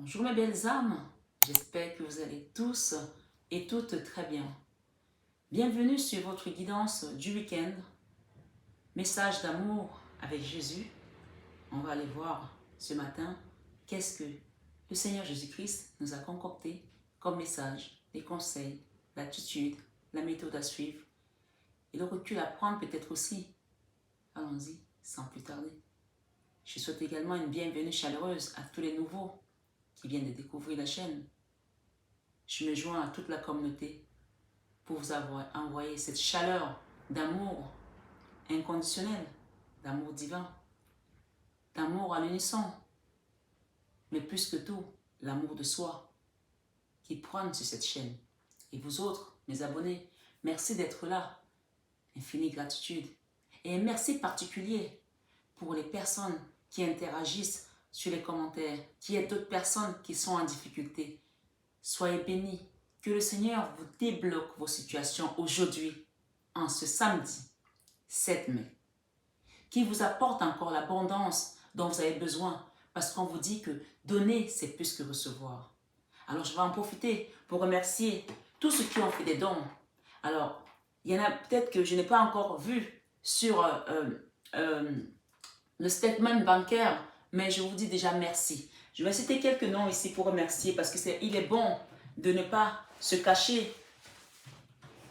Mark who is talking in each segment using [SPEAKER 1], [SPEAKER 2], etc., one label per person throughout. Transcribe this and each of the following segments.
[SPEAKER 1] Bonjour mes belles âmes, j'espère que vous allez tous et toutes très bien. Bienvenue sur votre guidance du week-end, message d'amour avec Jésus. On va aller voir ce matin qu'est-ce que le Seigneur Jésus-Christ nous a concocté comme message, les conseils, l'attitude, la méthode à suivre et le recul à prendre peut-être aussi. Allons-y sans plus tarder. Je souhaite également une bienvenue chaleureuse à tous les nouveaux qui viennent de découvrir la chaîne. Je me joins à toute la communauté pour vous avoir envoyé cette chaleur d'amour inconditionnel, d'amour divin, d'amour à l'unisson, mais plus que tout, l'amour de soi qui prône sur cette chaîne. Et vous autres, mes abonnés, merci d'être là. Infinie gratitude. Et un merci particulier pour les personnes qui interagissent sur les commentaires, qui aident d'autres personnes qui sont en difficulté. Soyez bénis. Que le Seigneur vous débloque vos situations aujourd'hui, en ce samedi 7 mai. Qu'il vous apporte encore l'abondance dont vous avez besoin, parce qu'on vous dit que donner, c'est plus que recevoir. Alors, je vais en profiter pour remercier tous ceux qui ont fait des dons. Alors, il y en a peut-être que je n'ai pas encore vu sur le statement bancaire, mais je vous dis déjà merci. Je vais citer quelques noms ici pour remercier, parce qu'il est bon de ne pas se cacher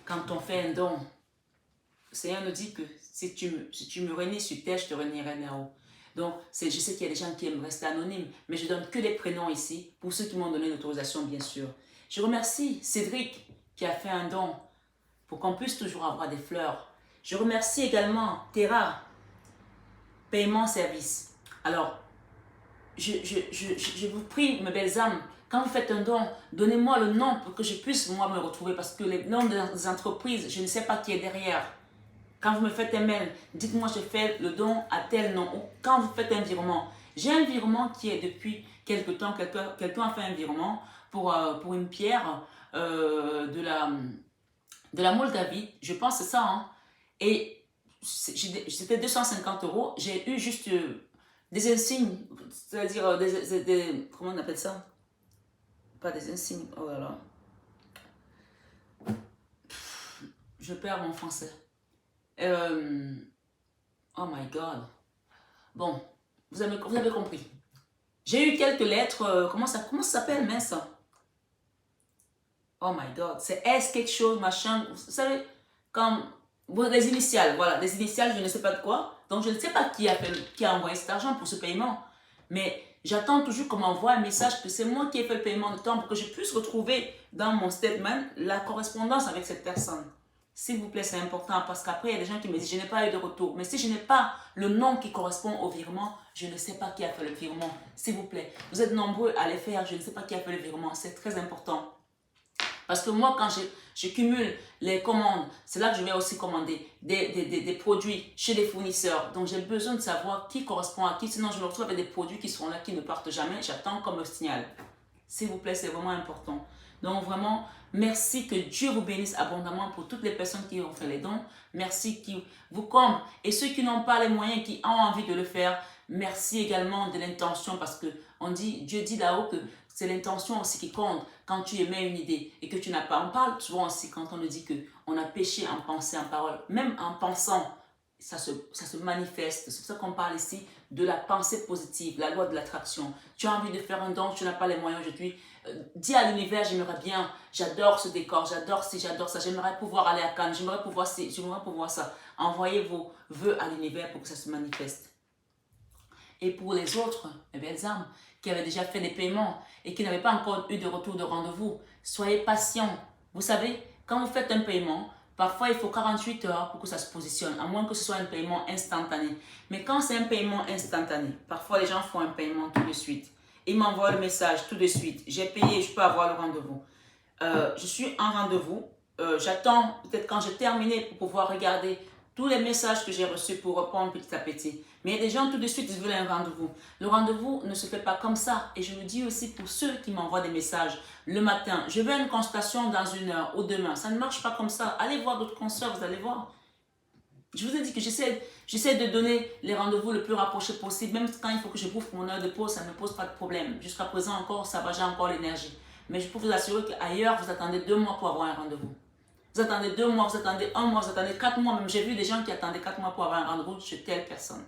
[SPEAKER 1] quand on fait un don. Le Seigneur nous dit que si tu me réunis sur terre, je te réunirai là-haut. Donc, je sais qu'il y a des gens qui aiment rester anonymes, mais je donne que des prénoms ici, pour ceux qui m'ont donné l'autorisation, bien sûr. Je remercie Cédric, qui a fait un don, pour qu'on puisse toujours avoir des fleurs. Je remercie également Terra, paiement service. Alors, je vous prie, mes belles âmes, quand vous faites un don, donnez-moi le nom pour que je puisse, moi, me retrouver, parce que les noms des entreprises, je ne sais pas qui est derrière. Quand vous me faites un mail, dites-moi je fais le don à tel nom. Ou quand vous faites un virement, j'ai un virement qui est depuis quelque temps, quelqu'un a fait un virement pour une pierre de la Moldavie, je pense que c'est ça, hein. Et c'était 250 €, j'ai eu juste des insignes, c'est-à-dire comment on appelle ça? Pas des insignes, oh là là. Je perds mon français. Oh my God. Bon, vous avez compris. J'ai eu quelques lettres, comment ça s'appelle, mince? Oh my God, c'est S quelque chose, machin, vous savez, comme les initiales, voilà, les initiales, je ne sais pas de quoi. Donc, je ne sais pas qui a envoyé cet argent pour ce paiement. Mais j'attends toujours qu'on m'envoie un message que c'est moi qui ai fait le paiement de temps pour que je puisse retrouver dans mon statement la correspondance avec cette personne. S'il vous plaît, c'est important parce qu'après, il y a des gens qui me disent, je n'ai pas eu de retour. Mais si je n'ai pas le nom qui correspond au virement, je ne sais pas qui a fait le virement. S'il vous plaît, vous êtes nombreux à les faire, je ne sais pas qui a fait le virement. C'est très important. Parce que moi, quand je cumule les commandes, c'est là que je vais aussi commander des produits chez des fournisseurs. Donc, j'ai besoin de savoir qui correspond à qui. Sinon, je me retrouve avec des produits qui sont là, qui ne partent jamais. J'attends comme un signal. S'il vous plaît, c'est vraiment important. Donc, vraiment, merci, que Dieu vous bénisse abondamment pour toutes les personnes qui ont fait les dons. Merci qui vous comble. Et ceux qui n'ont pas les moyens, qui ont envie de le faire, merci également de l'intention parce que Dieu dit là-haut que c'est l'intention aussi qui compte quand tu émets une idée et que tu n'as pas. On parle souvent aussi quand on nous dit qu'on a péché en pensée, en parole. Même en pensant, ça se manifeste. C'est pour ça qu'on parle ici de la pensée positive, la loi de l'attraction. Tu as envie de faire un don, tu n'as pas les moyens aujourd'hui. Dis à l'univers, j'aimerais bien, j'adore ce décor, j'adore ci, j'adore ça, j'aimerais pouvoir aller à Cannes, j'aimerais pouvoir ci, j'aimerais pouvoir ça. Envoyez vos vœux à l'univers pour que ça se manifeste. Et pour les autres, mes belles âmes, qui avaient déjà fait des paiements et qui n'avaient pas encore eu de retour de rendez-vous, soyez patients. Vous savez, quand vous faites un paiement, parfois il faut 48 heures pour que ça se positionne, à moins que ce soit un paiement instantané. Mais quand c'est un paiement instantané, parfois les gens font un paiement tout de suite. Ils m'envoient le message tout de suite. J'ai payé, je peux avoir le rendez-vous. Je suis en rendez-vous. J'attends peut-être quand j'ai terminé pour pouvoir regarder tous les messages que j'ai reçus pour répondre petit à petit. Mais il y a des gens tout de suite, ils veulent un rendez-vous. Le rendez-vous ne se fait pas comme ça. Et je le dis aussi pour ceux qui m'envoient des messages le matin. Je veux une consultation dans 1 heure ou demain. Ça ne marche pas comme ça. Allez voir d'autres consoeurs, vous allez voir. Je vous ai dit que j'essaie de donner les rendez-vous le plus rapprochés possible. Même quand il faut que je bouffe mon heure de pause, ça ne me pose pas de problème. Jusqu'à présent encore, ça va, j'ai encore l'énergie. Mais je peux vous assurer qu'ailleurs, vous attendez 2 mois pour avoir un rendez-vous. Vous attendez 2 mois, vous attendez 1 mois, vous attendez 4 mois. Même j'ai vu des gens qui attendaient 4 mois pour avoir un rendez-vous chez telle personne.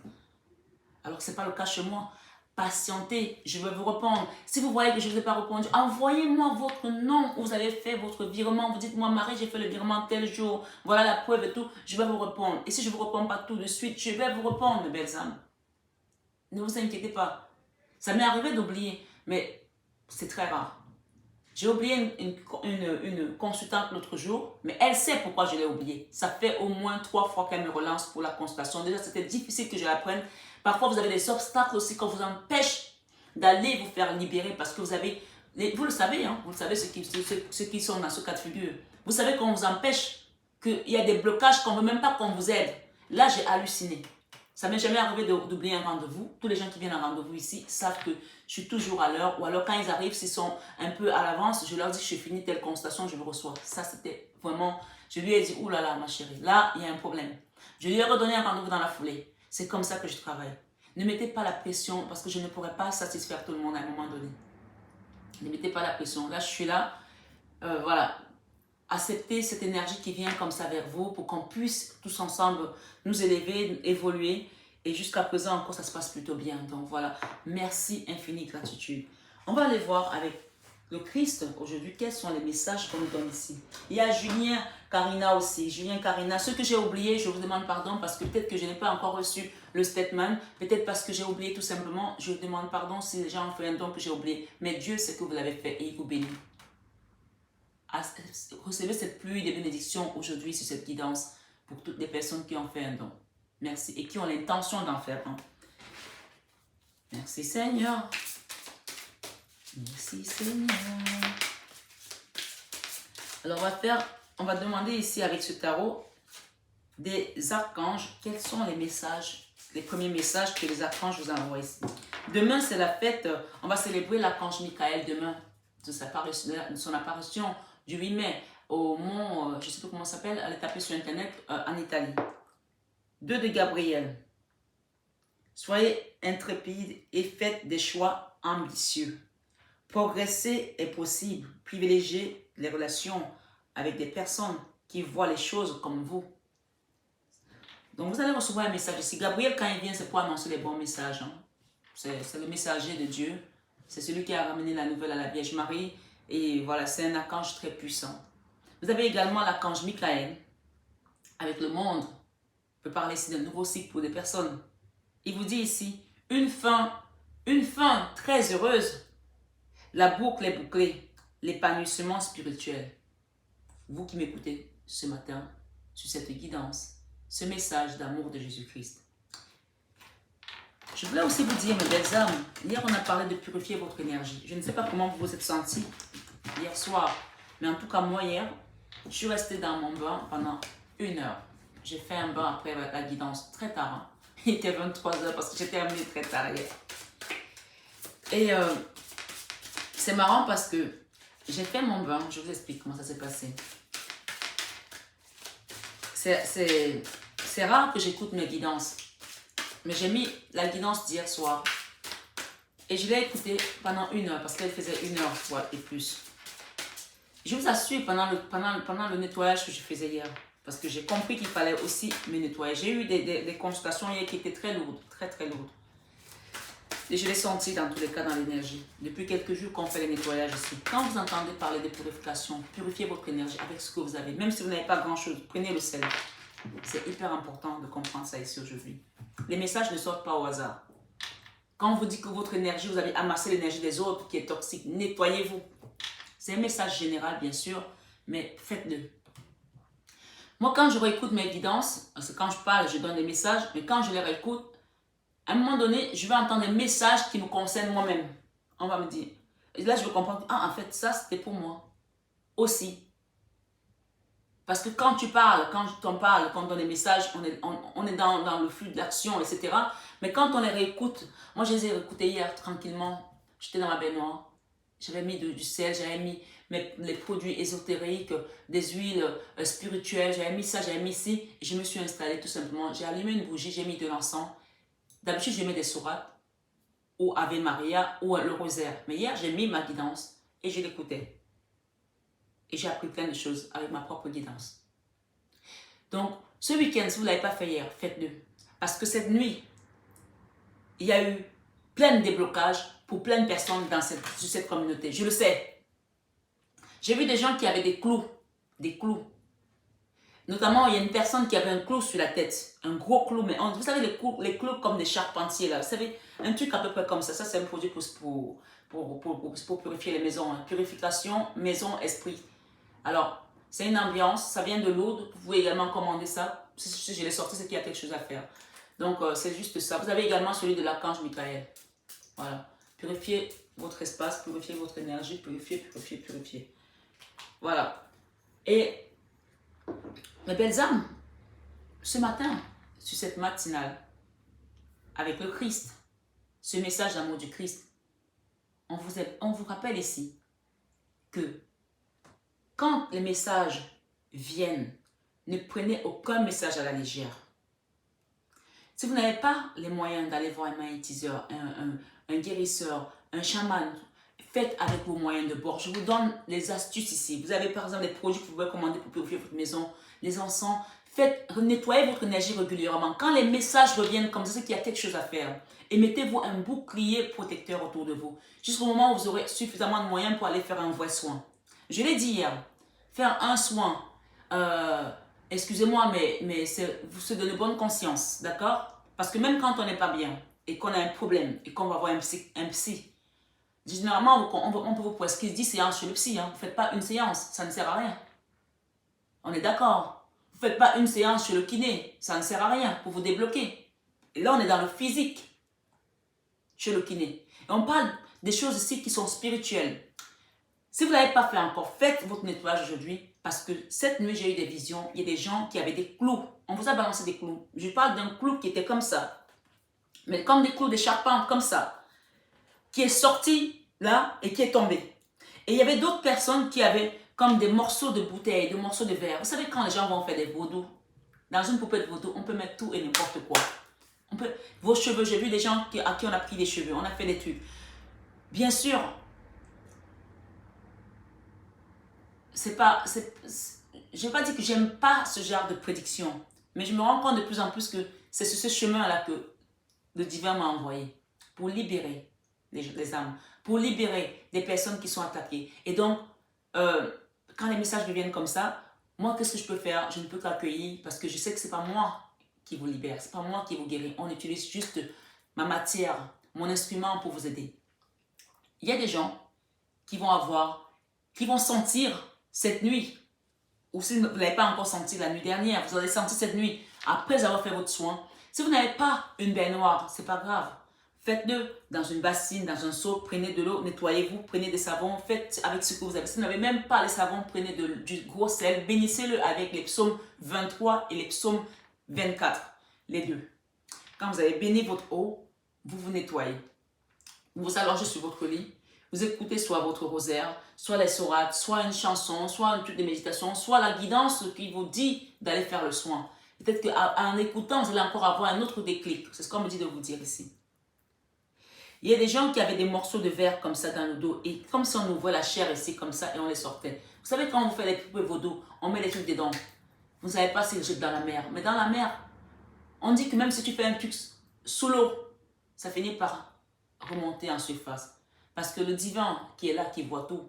[SPEAKER 1] Alors que ce n'est pas le cas chez moi. Patientez, je vais vous répondre. Si vous voyez que je ne vous ai pas répondu, envoyez-moi votre nom où vous avez fait votre virement. Vous dites, moi Marie, j'ai fait le virement tel jour. Voilà la preuve et tout. Je vais vous répondre. Et si je ne vous réponds pas tout de suite, je vais vous répondre, mes belles âmes. Ne vous inquiétez pas. Ça m'est arrivé d'oublier, mais c'est très rare. J'ai oublié une consultante l'autre jour, mais elle sait pourquoi je l'ai oublié. Ça fait au moins 3 fois qu'elle me relance pour la consultation. Déjà, c'était difficile que je la prenne. Parfois, vous avez des obstacles aussi qu'on vous empêche d'aller vous faire libérer parce que vous avez... Vous le savez, hein, vous le savez, ceux qui sont dans ce cas de figure. Vous savez qu'on vous empêche, qu'il y a des blocages qu'on ne veut même pas qu'on vous aide. Là, j'ai halluciné. Ça m'est jamais arrivé d'oublier un rendez-vous. Tous les gens qui viennent à un rendez-vous ici savent que je suis toujours à l'heure. Ou alors quand ils arrivent, s'ils sont un peu à l'avance, je leur dis que je finis telle consultation, je vous reçois. Ça, c'était vraiment... Je lui ai dit, ouh là là, ma chérie, là, il y a un problème. Je lui ai redonné un rendez-vous dans la foulée. C'est comme ça que je travaille. Ne mettez pas la pression parce que je ne pourrais pas satisfaire tout le monde à un moment donné. Ne mettez pas la pression. Là, je suis là. Voilà. Acceptez cette énergie qui vient comme ça vers vous pour qu'on puisse tous ensemble nous élever, évoluer. Et jusqu'à présent encore, ça se passe plutôt bien. Donc voilà, merci, infinie gratitude. On va aller voir avec le Christ aujourd'hui quels sont les messages qu'on nous donne ici. Il y a Julien, Karina aussi. Julien, Karina, ceux que j'ai oubliés, je vous demande pardon parce que peut-être que je n'ai pas encore reçu le statement. Peut-être parce que j'ai oublié tout simplement. Je vous demande pardon si les gens ont fait un don que j'ai oublié. Mais Dieu sait que vous l'avez fait et il vous bénit. Recevez cette pluie de bénédictions aujourd'hui sur cette guidance pour toutes les personnes qui ont fait un don. Merci et qui ont l'intention d'en faire un. Merci Seigneur. Merci Seigneur. Alors on va demander ici avec ce tarot des archanges, quels sont les messages, les premiers messages que les archanges vous envoient ici. Demain c'est la fête, on va célébrer l'archange Michael demain, de son apparition du 8 mai au mont, je ne sais pas comment ça s'appelle, allez taper sur internet, en Italie. 2 de Gabriel. Soyez intrépides et faites des choix ambitieux. Progresser est possible. Privilégiez les relations avec des personnes qui voient les choses comme vous. Donc vous allez recevoir un message ici. Gabriel, quand il vient, c'est pour annoncer les bons messages. Hein. C'est le messager de Dieu. C'est celui qui a ramené la nouvelle à la Vierge Marie. Et voilà, c'est un archange très puissant. Vous avez également l'archange Michael. Avec le monde, on peut parler ici d'un nouveau cycle pour des personnes. Il vous dit ici, une fin très heureuse. La boucle est bouclée. L'épanouissement spirituel. Vous qui m'écoutez ce matin, sur cette guidance, ce message d'amour de Jésus-Christ. Je voulais aussi vous dire, mes belles âmes, hier on a parlé de purifier votre énergie. Je ne sais pas comment vous vous êtes sentis hier soir, mais en tout cas moi hier, je suis restée dans mon bain pendant 1 heure. J'ai fait un bain après la guidance très tard. Hein. Il était 23h parce que j'ai terminé très tard hier. Et c'est marrant parce que j'ai fait mon bain, je vous explique comment ça s'est passé. C'est rare que j'écoute mes guidances. Mais j'ai mis la guidance d'hier soir. Et je l'ai écoutée pendant 1 heure parce qu'elle faisait 1 heure et plus. Je vous assure pendant le nettoyage que je faisais hier. Parce que j'ai compris qu'il fallait aussi me nettoyer. J'ai eu des consultations hier qui étaient très lourdes. Très très lourdes. Et je l'ai senti dans tous les cas dans l'énergie. Depuis quelques jours qu'on fait les nettoyages ici. Quand vous entendez parler de purification, purifiez votre énergie avec ce que vous avez. Même si vous n'avez pas grand chose, prenez le sel. C'est hyper important de comprendre ça ici aujourd'hui. Les messages ne sortent pas au hasard. Quand on vous dit que votre énergie, vous avez amassé l'énergie des autres qui est toxique, nettoyez-vous. C'est un message général bien sûr, mais faites-le. Moi quand je réécoute mes guidances, parce que quand je parle, je donne des messages, mais quand je les réécoute, à un moment donné, je vais entendre des messages qui me concernent moi-même. On va me dire, et là je vais comprendre, ah en fait ça c'était pour moi aussi. Parce que quand tu parles, quand on parle, quand on donne des messages, on est dans le flux de l'action, etc. Mais quand on les réécoute, moi je les ai réécoutés hier tranquillement, j'étais dans ma baignoire, J'avais mis du sel, j'avais mis les produits ésotériques, des huiles spirituelles, j'avais mis ça, j'avais mis ci. Et je me suis installée tout simplement. J'ai allumé une bougie, j'ai mis de l'encens. D'habitude, je mets des sourates, ou Ave Maria, ou le rosaire. Mais hier, j'ai mis ma guidance et je l'écoutais. Et j'ai appris plein de choses avec ma propre guidance. Donc, ce week-end, si vous ne l'avez pas fait hier, faites-le. Parce que cette nuit, il y a eu plein de déblocages pour plein de personnes sur cette communauté. Je le sais. J'ai vu des gens qui avaient des clous. Des clous. Notamment, il y a une personne qui avait un clou sur la tête. Un gros clou. Mais vous savez, les clous comme des charpentiers, là. Vous savez, un truc à peu près comme ça. Ça, c'est un produit pour purifier les maisons. Hein. Purification, maison, esprit. Alors, c'est une ambiance. Ça vient de l'Aude. Vous pouvez également commander ça. Si je l'ai sorti, c'est qu'il y a quelque chose à faire. Donc, c'est juste ça. Vous avez également celui de l'archange Michael. Voilà. Purifiez votre espace, purifiez votre énergie, purifiez. Voilà. Et mes belles âmes, ce matin, sur cette matinale, avec le Christ, ce message d'amour du Christ, on vous rappelle ici que quand les messages viennent, ne prenez aucun message à la légère. Si vous n'avez pas les moyens d'aller voir un magnétiseur, un guérisseur, un chaman, faites avec vos moyens de bord. Je vous donne les astuces ici. Vous avez par exemple des produits que vous pouvez commander pour purifier votre maison, les encens. Nettoyez votre énergie régulièrement. Quand les messages reviennent comme ça, c'est qu'il y a quelque chose à faire. Et mettez-vous un bouclier protecteur autour de vous. Jusqu'au moment où vous aurez suffisamment de moyens pour aller faire un vrai soin. Je l'ai dit hier, faire un soin, excusez-moi, mais c'est de bonne conscience, d'accord? Parce que même quand on n'est pas bien et qu'on a un problème et qu'on va voir un psy, généralement, on peut vous prescrire 10 séances chez le psy. Hein. Vous ne faites pas une séance, ça ne sert à rien. On est d'accord? Vous ne faites pas une séance chez le kiné, ça ne sert à rien pour vous débloquer. Et là, on est dans le physique, chez le kiné. Et on parle des choses ici qui sont spirituelles. Si vous ne l'avez pas fait encore, faites votre nettoyage aujourd'hui. Parce que cette nuit, j'ai eu des visions. Il y a des gens qui avaient des clous. On vous a balancé des clous. Je parle d'un clou qui était comme ça. Mais comme des clous, des charpentes, comme ça. Qui est sorti là et qui est tombé. Et il y avait d'autres personnes qui avaient comme des morceaux de bouteilles, des morceaux de verre. Vous savez, quand les gens vont faire des vaudous, dans une poupée de vaudou, on peut mettre tout et n'importe quoi. Vos cheveux, j'ai vu des gens à qui on a pris des cheveux. On a fait des trucs. Bien sûr, je ne vais pas dire que j'aime pas ce genre de prédiction, mais je me rends compte de plus en plus que c'est sur ce chemin-là que le divin m'a envoyé pour libérer les âmes, pour libérer des personnes qui sont attaquées. Et donc, quand les messages deviennent comme ça, moi, qu'est-ce que je peux faire? Je ne peux qu'accueillir parce que je sais que ce n'est pas moi qui vous libère, ce n'est pas moi qui vous guérit. On utilise juste ma matière, mon instrument pour vous aider. Il y a des gens qui vont sentir cette nuit, ou si vous n'avez pas encore senti la nuit dernière, vous allez sentir cette nuit après avoir fait votre soin. Si vous n'avez pas une baignoire, ce n'est pas grave. Faites-le dans une bassine, dans un seau, prenez de l'eau, nettoyez-vous, prenez des savons, faites avec ce que vous avez. Si vous n'avez même pas les savons, prenez du gros sel, bénissez-le avec les psaumes 23 et les psaumes 24, les deux. Quand vous avez béni votre eau, vous vous nettoyez. Vous vous allongez sur votre lit, vous écoutez soit votre rosaire, soit les sourates, soit une chanson, soit un truc de méditation, soit la guidance qui vous dit d'aller faire le soin. Peut-être qu'en écoutant, vous allez encore avoir un autre déclic. C'est ce qu'on me dit de vous dire ici. Il y a des gens qui avaient des morceaux de verre comme ça dans le dos et comme si on ouvrait la chair ici comme ça et on les sortait. Vous savez quand on fait les poupées vaudou, on met les trucs dedans. Vous ne savez pas s'ils jettent dans la mer. Mais dans la mer, on dit que même si tu fais un truc sous l'eau, ça finit par remonter en surface. Parce que le divin qui est là, qui voit tout,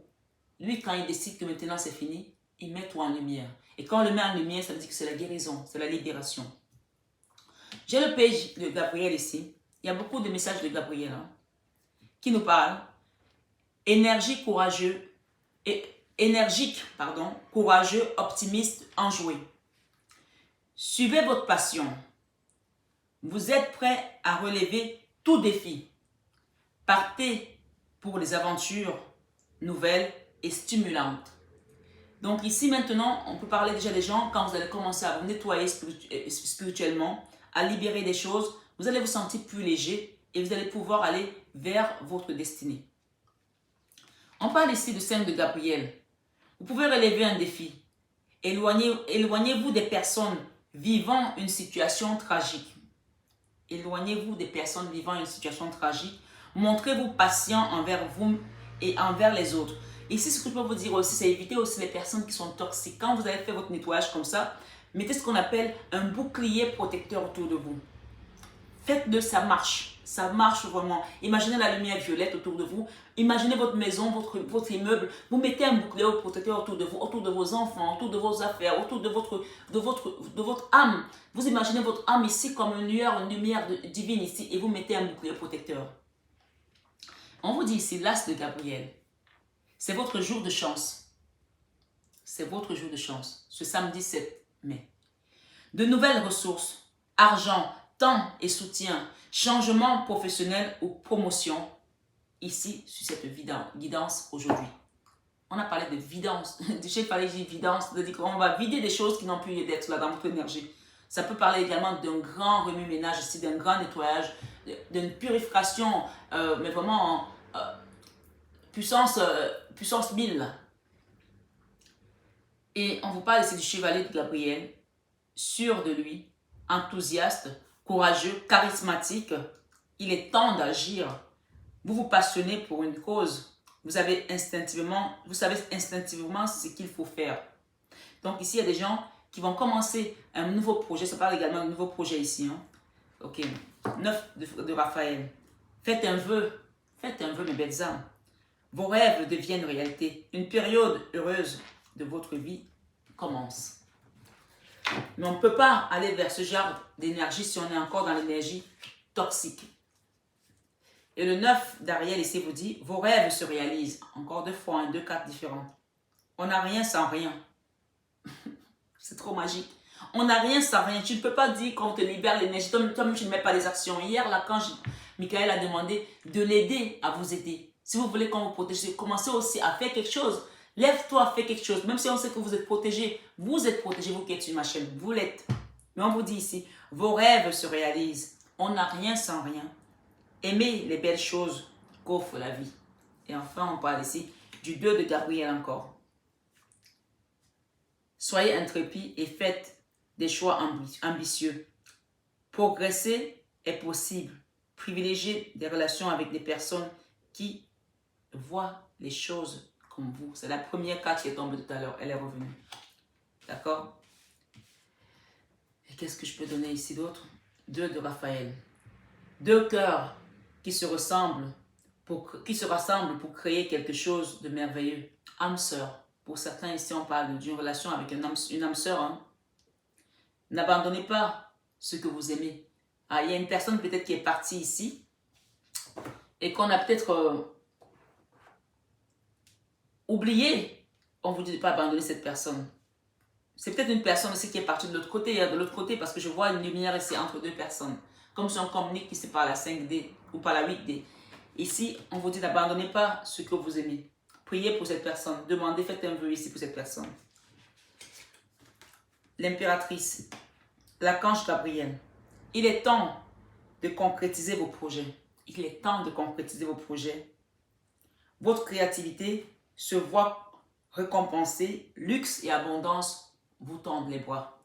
[SPEAKER 1] lui quand il décide que maintenant c'est fini, il met tout en lumière. Et quand on le met en lumière, ça veut dire que c'est la guérison, c'est la libération. J'ai le page de Gabriel ici. Il y a beaucoup de messages de Gabriel qui nous parlent. Énergique, courageux, optimiste, enjoué. Suivez votre passion. Vous êtes prêt à relever tout défi. Partez pour les aventures nouvelles et stimulantes. Donc ici maintenant, on peut parler déjà des gens, quand vous allez commencer à vous nettoyer spirituellement, à libérer des choses, vous allez vous sentir plus léger et vous allez pouvoir aller vers votre destinée. On parle ici de 5 de Gabriel. Vous pouvez relever un défi. Éloignez-vous des personnes vivant une situation tragique. Éloignez-vous des personnes vivant une situation tragique. Montrez-vous patient envers vous et envers les autres. Ici, ce que je peux vous dire aussi, c'est éviter aussi les personnes qui sont toxiques. Quand vous avez fait votre nettoyage comme ça, mettez ce qu'on appelle un bouclier protecteur autour de vous. Faites-le, ça marche. Ça marche vraiment. Imaginez la lumière violette autour de vous. Imaginez votre maison, votre immeuble. Vous mettez un bouclier protecteur autour de vous, autour de vos enfants, autour de vos affaires, autour de votre âme. Vous imaginez votre âme ici comme une lumière divine ici et vous mettez un bouclier protecteur. On vous dit ici, l'as de Gabriel. C'est votre jour de chance. C'est votre jour de chance. Ce samedi 7 mai. De nouvelles ressources, argent, temps et soutien, changement professionnel ou promotion, ici, sur cette guidance aujourd'hui. On a parlé de vidance, j'ai parlé de vidance, c'est-à-dire qu'on va vider des choses qui n'ont plus lieu d'être là dans votre énergie. Ça peut parler également d'un grand remue-ménage ici, d'un grand nettoyage, d'une purification, mais vraiment puissance 1000. Et on vous parle ici du chevalier de Gabriel, sûr de lui, enthousiaste, courageux, charismatique. Il est temps d'agir. Vous vous passionnez pour une cause. Vous savez instinctivement ce qu'il faut faire. Donc ici, il y a des gens qui vont commencer un nouveau projet. Ça parle également d'un nouveau projet ici. Hein. Ok. 9 de Raphaël. Faites un vœu, mes belles âmes. Vos rêves deviennent réalité. Une période heureuse de votre vie commence. Mais on ne peut pas aller vers ce genre d'énergie si on est encore dans l'énergie toxique. Et le 9 d'Ariel ici vous dit, vos rêves se réalisent. Encore 2 fois, 2 cartes différentes. On n'a rien sans rien. C'est trop magique. On n'a rien sans rien. Tu ne peux pas dire qu'on te libère l'énergie. Toi-même, tu ne mets pas les actions. Hier, là, quand Michael a demandé de l'aider à vous aider. Si vous voulez qu'on vous protège, commencez aussi à faire quelque chose. Lève-toi, fais quelque chose. Même si on sait que vous êtes protégé, vous qui êtes sur ma chaîne. Vous l'êtes. Mais on vous dit ici, vos rêves se réalisent. On n'a rien sans rien. Aimez les belles choses qu'offre la vie. Et enfin, on parle ici du 2 de Gabriel encore. Soyez intrépide et faites des choix ambitieux. Progresser est possible. Privilégiez des relations avec des personnes qui voient les choses comme vous. C'est la première carte qui est tombée tout à l'heure. Elle est revenue. D'accord? Et qu'est-ce que je peux donner ici d'autre? 2 de Raphaël. 2 cœurs qui se rassemblent pour créer quelque chose de merveilleux. Âme sœur. Pour certains ici, on parle d'une relation avec une âme sœur. Hein? N'abandonnez pas ce que vous aimez. Ah, il y a une personne peut-être qui est partie ici et qu'on a peut-être oublié. On ne vous dit pas abandonner cette personne. C'est peut-être une personne aussi qui est partie de l'autre côté, hein, parce que je vois une lumière ici entre 2 personnes. Comme si on communique ici par la 5D ou par la 8D. Ici, on vous dit n'abandonnez pas ce que vous aimez. Priez pour cette personne. Demandez, faites un vœu ici pour cette personne. L'impératrice, l'archange Gabriel. Il est temps de concrétiser vos projets. Il est temps de concrétiser vos projets. Votre créativité se voit récompensée. Luxe et abondance vous tendent les bras.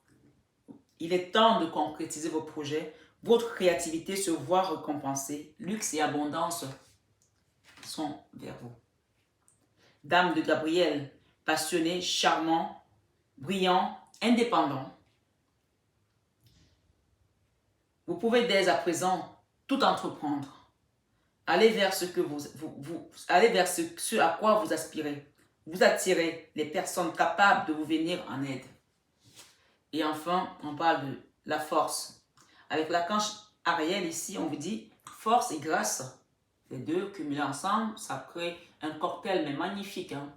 [SPEAKER 1] Il est temps de concrétiser vos projets. Votre créativité se voit récompensée. Luxe et abondance sont vers vous. Dame de Gabriel, passionné, charmant, brillant, indépendant. Vous pouvez dès à présent tout entreprendre. Allez vers ce à quoi vous aspirez. Vous attirez les personnes capables de vous venir en aide. Et enfin, on parle de la force. Avec l'archange Ariel ici, on vous dit force et grâce. Les deux cumulés ensemble, ça crée un cocktail mais magnifique. Hein?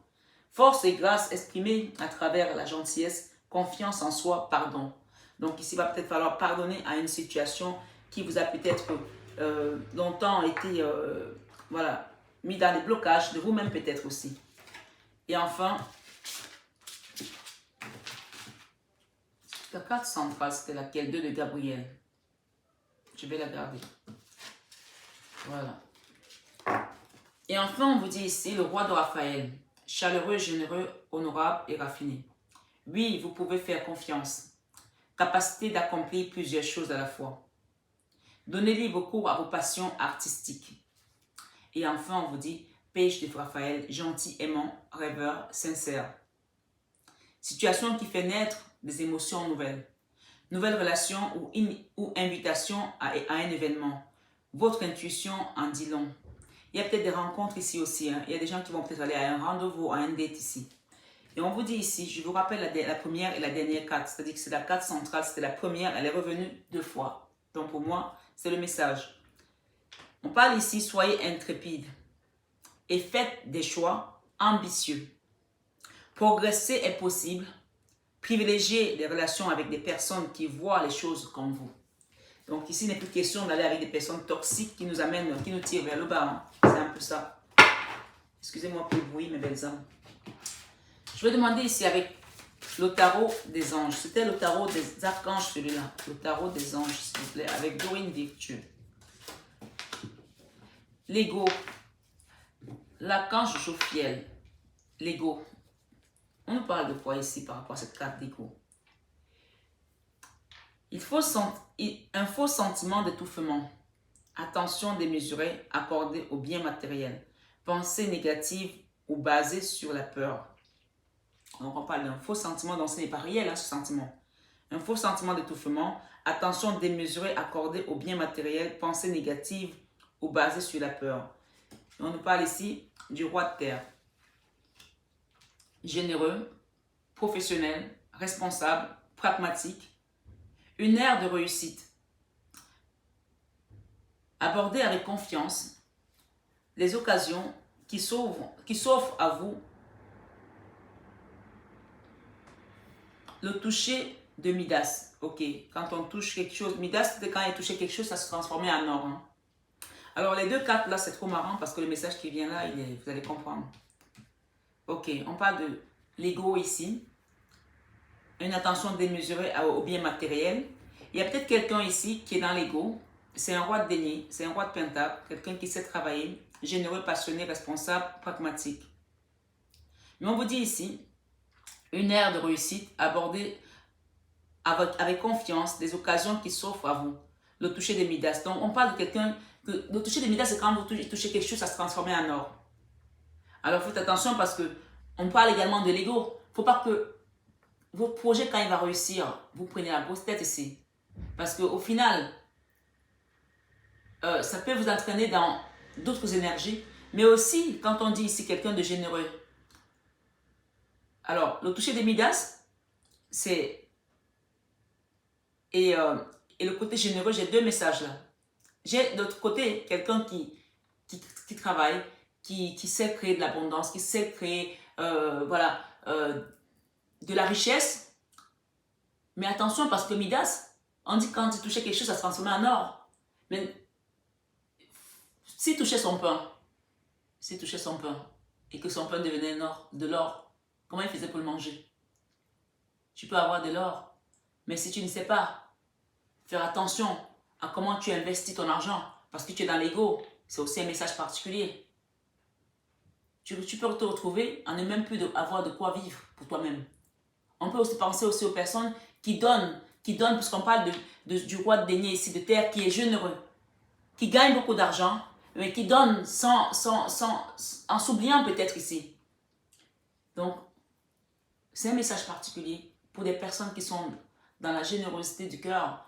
[SPEAKER 1] Force et grâce exprimée à travers la gentillesse, confiance en soi, pardon. Donc ici, il va peut-être falloir pardonner à une situation qui vous a peut-être longtemps été mis dans les blocages, de vous-même peut-être aussi. Et enfin, la carte centrale, c'était laquelle? 2 de Gabriel. Je vais la garder. Voilà. Et enfin, on vous dit ici, le roi de Raphaël, chaleureux, généreux, honorable et raffiné. Oui, vous pouvez faire confiance. Capacité d'accomplir plusieurs choses à la fois. Donnez libre cours à vos passions artistiques. Et enfin, on vous dit, pêche de Raphaël, gentil, aimant, rêveur, sincère. Situation qui fait naître des émotions nouvelles. Nouvelle relation ou invitation à un événement. Votre intuition en dit long. Il y a peut-être des rencontres ici aussi. Hein. Il y a des gens qui vont peut-être aller à un rendez-vous, à un date ici. Et on vous dit ici, je vous rappelle la première et la dernière carte. C'est-à-dire que c'est la carte centrale, c'était la première, elle est revenue 2 fois. Donc pour moi, c'est le message. On parle ici, soyez intrépide et faites des choix ambitieux. Progresser est possible. Privilégiez des relations avec des personnes qui voient les choses comme vous. Donc ici, il n'est plus question d'aller avec des personnes toxiques qui nous amènent, qui nous tirent vers le bas. Hein. C'est un peu ça. Excusez-moi pour le bruit, mes belles âmes. Je vais demander ici avec le tarot des anges. C'était le tarot des archanges, celui-là. Le tarot des anges, s'il vous plaît, avec Dorine Virtue. L'ego. L'archange Jophiel. L'ego. On nous parle de quoi ici par rapport à cette carte d'ego? Il faut un faux sentiment d'étouffement. Attention démesurée accordée au bien matériel. Pensée négative ou basée sur la peur. Donc on parle d'un faux sentiment, donc ce n'est pas réel hein, ce sentiment. Un faux sentiment d'étouffement. Attention démesurée accordée au bien matériel. Pensée négative ou basée sur la peur. Et on nous parle ici du roi de terre. Généreux, professionnel, responsable, pragmatique. Une ère de réussite. Abordez avec confiance les occasions qui s'offrent à vous. Le toucher de Midas. Ok, quand on touche quelque chose, Midas, c'était quand il touchait quelque chose, ça se transformait en or. Hein. Alors les deux cartes là, c'est trop marrant parce que le message qui vient là, vous allez comprendre. Ok, on parle de l'ego ici. Une attention démesurée au bien matériel. Il y a peut-être quelqu'un ici qui est dans l'ego. C'est un roi de denier, c'est un roi de pentacle, quelqu'un qui sait travailler, généreux, passionné, responsable, pragmatique. Mais on vous dit ici, une ère de réussite abordée avec confiance des occasions qui s'offrent à vous. Le toucher des Midas. Donc on parle de quelqu'un, le toucher des Midas, c'est quand vous touchez quelque chose, ça se transforme en or. Alors faites attention parce que on parle également de l'ego. Il ne faut pas que votre projet, quand il va réussir, vous prenez la grosse tête ici. Parce qu'au final, ça peut vous entraîner dans d'autres énergies. Mais aussi, quand on dit ici quelqu'un de généreux. Alors, le toucher des Midas, c'est... Et le côté généreux, j'ai deux messages là. J'ai d'autre côté quelqu'un qui travaille, qui sait créer de l'abondance, qui sait créer voilà, de la richesse. Mais attention, parce que Midas, on dit que quand il touchait quelque chose, ça se transformait en or. Mais s'il touchait son pain, et que son pain devenait de l'or, comment il faisait pour le manger? Tu peux avoir de l'or, mais si tu ne sais pas faire attention à comment tu investis ton argent, parce que tu es dans l'ego, c'est aussi un message particulier. Tu peux te retrouver à ne même plus avoir de quoi vivre pour toi-même. On peut aussi penser aussi aux personnes qui donnent, puisqu'on parle du roi de denier ici, de terre, qui est généreux, qui gagne beaucoup d'argent, mais qui donne en s'oubliant peut-être ici. Donc, c'est un message particulier pour des personnes qui sont dans la générosité du cœur.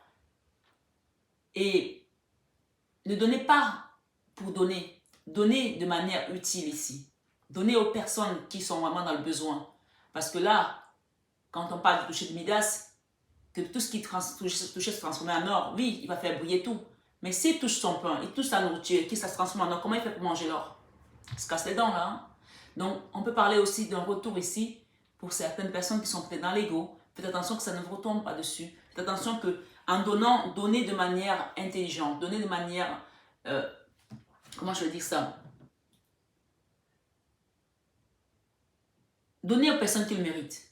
[SPEAKER 1] Et ne donnez pas pour donner. Donnez de manière utile ici. Donnez aux personnes qui sont vraiment dans le besoin. Parce que là, quand on parle du toucher de Midas, que tout ce qui touche se transforme en or, oui, il va faire briller tout. Mais s'il touche son pain, il touche sa nourriture, qui ça se transforme en or, comment il fait pour manger l'or? Il se casse les dents là. Hein? Donc, on peut parler aussi d'un retour ici pour certaines personnes qui sont peut-être dans l'ego. Faites attention que ça ne vous retombe pas dessus. Faites attention que en donnant, donnez de manière intelligente, donnez de manière, comment je vais dire ça? Donnez aux personnes qui le méritent.